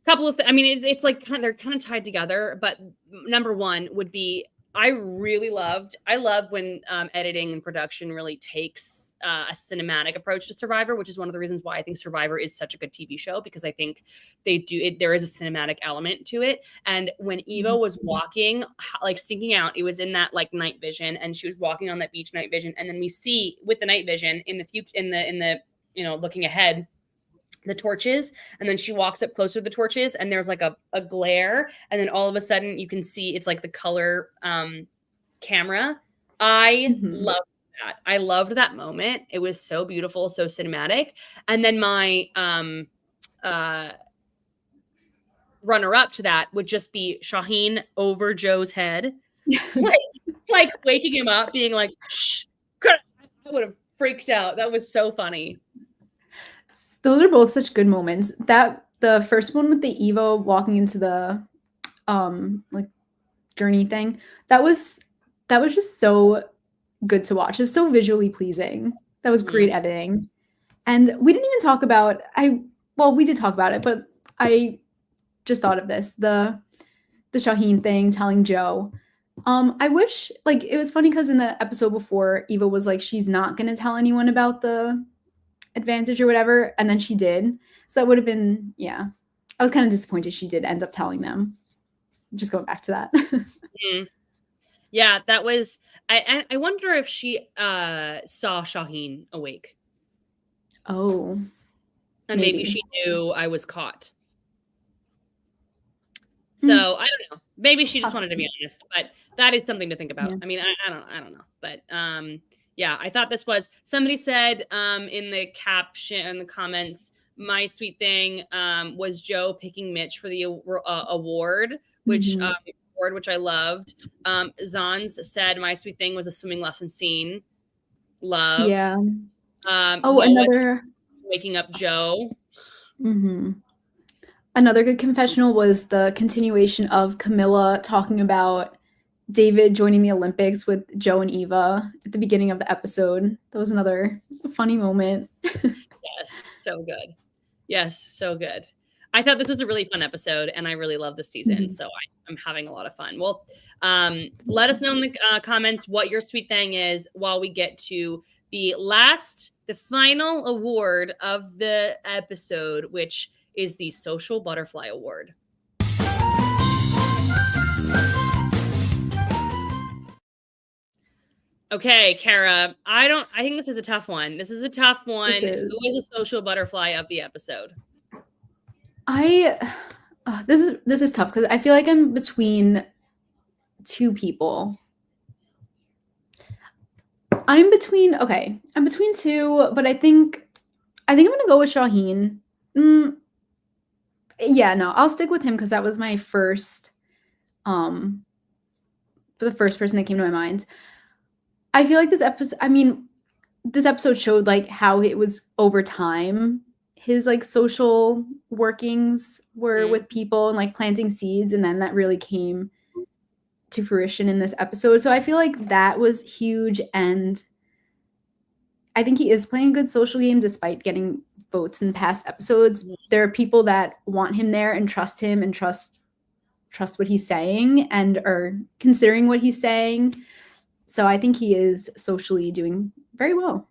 couple of it's like they're kind of tied together, but number one would be I love when editing and production really takes a cinematic approach to Survivor, which is one of the reasons why I think Survivor is such a good TV show, because I think there is a cinematic element to it. And when Eva was walking, like sinking out, it was in that like night vision, and she was walking on that beach night vision, and then we see with the night vision in the future, in the looking ahead, the torches, and then she walks up closer to the torches and there's like a glare, and then all of a sudden you can see it's like the color camera. I loved that. I loved that moment. It was so beautiful, so cinematic. And then my runner up to that would just be Shaheen over Joe's head, like waking him up, being like, shh. I would have freaked out. That was so funny. Those are both such good moments. That the first one with the Eva walking into the like journey thing, that was just so good to watch. It was so visually pleasing. That was great editing. And we didn't even talk about we did talk about it, but I just thought of this. The Shaheen thing, telling Joe. I wish, like, it was funny because in the episode before, Eva was like, she's not gonna tell anyone about the advantage or whatever, and then she did. So that would have been, yeah. I was kind of disappointed she did end up telling them. Just going back to that. Mm. Yeah, that was. I wonder if she saw Shaheen awake, Oh, and maybe maybe. she knew I was caught. Hmm. So I don't know. Maybe she just wanted to be Possibly. honest, but that is something to think about. Yeah. I mean, I don't know, but yeah, I thought this was. Somebody said in the caption in the comments, my sweet thing was Joe picking Mitch for the award, which Mhm. award which I loved. Zans said my sweet thing was a swimming lesson scene. Loved. Yeah. Oh, Lois another waking up Joe. mhm. Another good confessional was the continuation of Camilla talking about David joining the Olympics with Joe and Eva at the beginning of the episode. That was another funny moment. Yes, so good. Yes, so good. I thought this was a really fun episode, and I really love this season, Mhm. so I'm having a lot of fun. Well, let us know in the comments what your sweet thing is while we get to the final award of the episode, which is the Social Butterfly Award. Okay, Kara, I think this is a tough one. This is a tough one. This Who is. is a social butterfly of the episode? I this is tough because I feel like I'm between two people. I'm between two, but I think I'm gonna go with Shaheen. Mm, yeah, no, I'll stick with him because that was my first, the first person that came to my mind. I feel like this episode showed like how it was over time. His like social workings were Mm. with people and like planting seeds, and then that really came to fruition in this episode. So I feel like that was huge, and I think he is playing a good social game despite getting votes in past episodes. There are people that want him there and trust him and trust what he's saying and are considering what he's saying. So I think he is socially doing very well.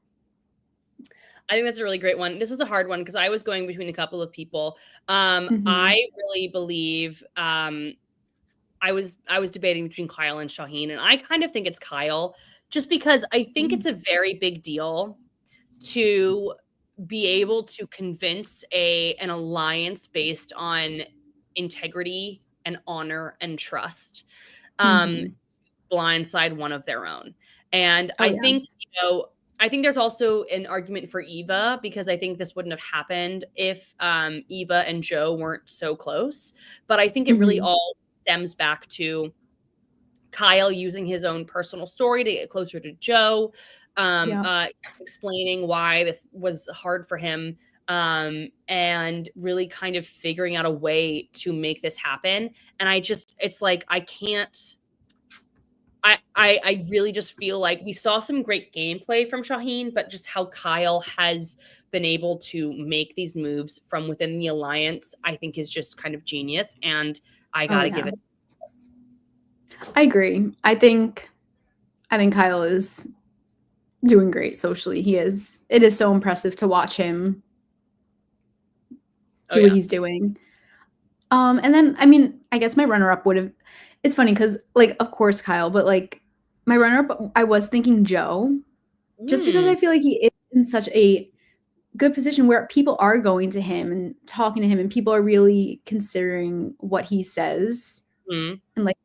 I think that's a really great one. This is a hard one because I was going between a couple of people. Mhm. I really believe I was debating between Kyle and Shaheen, and I kind of think it's Kyle, just because I think it's a very big deal to be able to convince an alliance based on integrity and honor and trust. Mhm. Blindside one of their own. And Oh, I yeah. think, I think there's also an argument for Eva because I think this wouldn't have happened if Eva and Joe weren't so close. But I think it really Mhm. all stems back to Kyle using his own personal story to get closer to Joe, Yeah. explaining why this was hard for him, and really kind of figuring out a way to make this happen. And it's like, I can't. I really just feel like we saw some great gameplay from Shaheen, but just how Kyle has been able to make these moves from within the alliance, I think is just kind of genius. And I Oh, gotta yeah. give it. I agree. I think Kyle is doing great socially. It is so impressive to watch him Oh do what yeah. he's doing. And then I guess my runner-up would have it's funny because like, of course, Kyle, but like my runner-up, I was thinking Joe, just because Mm, I feel like he is in such a good position where people are going to him and talking to him, and people are really considering what he says. mm, And like,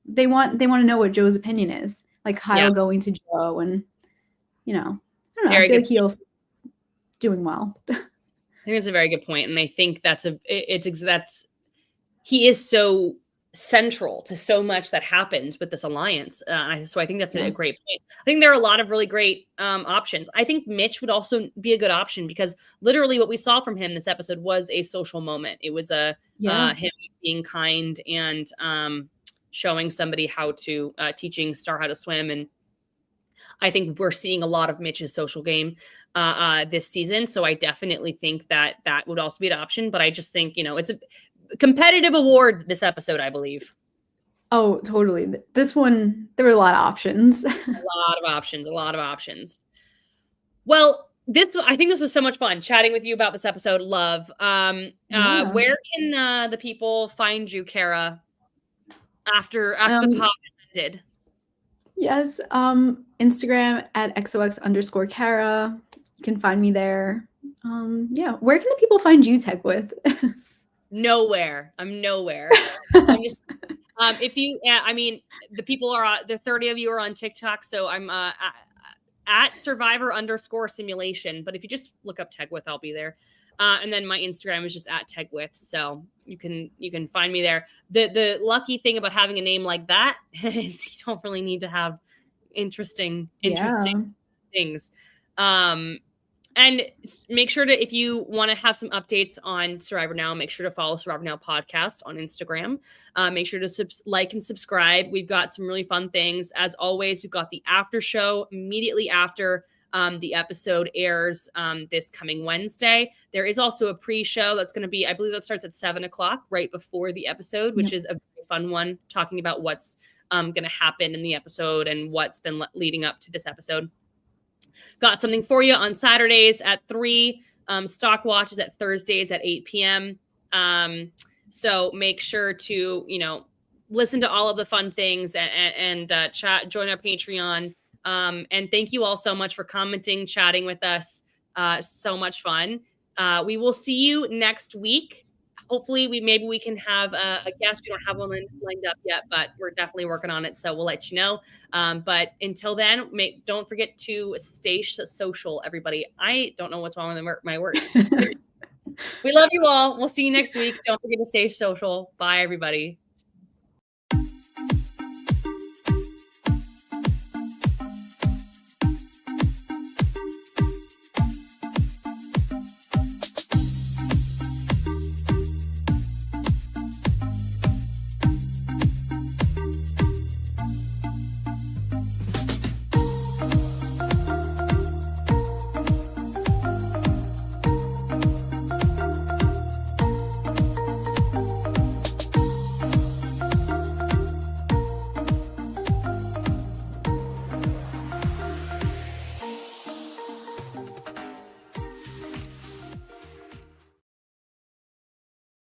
they want to know what Joe's opinion is. Like yeah, Kyle going to Joe and, I don't know, I very feel good. like he also is doing well. I think that's a very good point, and I think that's he is so central to so much that happens with this alliance. So I think that's Yeah. a great point. I think there are a lot of really great options. I think Mitch would also be a good option because literally what we saw from him this episode was a social moment. It was Yeah. him being kind and showing somebody how to teaching Star how to swim, and I think we're seeing a lot of Mitch's social game this season. So I definitely think that that would also be an option. But I just think, it's a competitive award this episode, I believe. Oh, totally. This one, there were a lot of options. A lot of options. Well, I think this was so much fun chatting with you about this episode. Love. Yeah. Where can the people find you, Kara, after the pod is ended? Yes. Instagram at XOX_Kara. You can find me there. Yeah. Where can the people find you, Tech With? Nowhere. I'm nowhere. I'm just if you I mean the people are the 30 of you are on TikTok, so I'm at survivor_simulation. But if you just look up Tech With, I'll be there. And then my Instagram is just at Tech With, so you can find me there. The lucky thing about having a name like that is you don't really need to have interesting things. And make sure to, if you want to have some updates on Survivor Now, make sure to follow Survivor Now podcast on Instagram. Make sure to like and subscribe. We've got some really fun things. As always, we've got the after show immediately after the episode airs this coming Wednesday. There is also a pre-show that's going to be, I believe that starts at 7:00 right before the episode, which is a very fun one, talking about what's going to happen in the episode and what's been leading up to this episode. Got something for you on Saturdays at 3. Stock watches at Thursdays at 8 p.m. So make sure to, listen to all of the fun things and chat, join our Patreon. And thank you all so much for commenting, chatting with us. So much fun. We will see you next week. Hopefully maybe we can have a guest. We don't have one lined up yet, but we're definitely working on it. So we'll let you know. But until then, don't forget to stay social, everybody. I don't know what's wrong with my words. We love you all. We'll see you next week. Don't forget to stay social. Bye, everybody.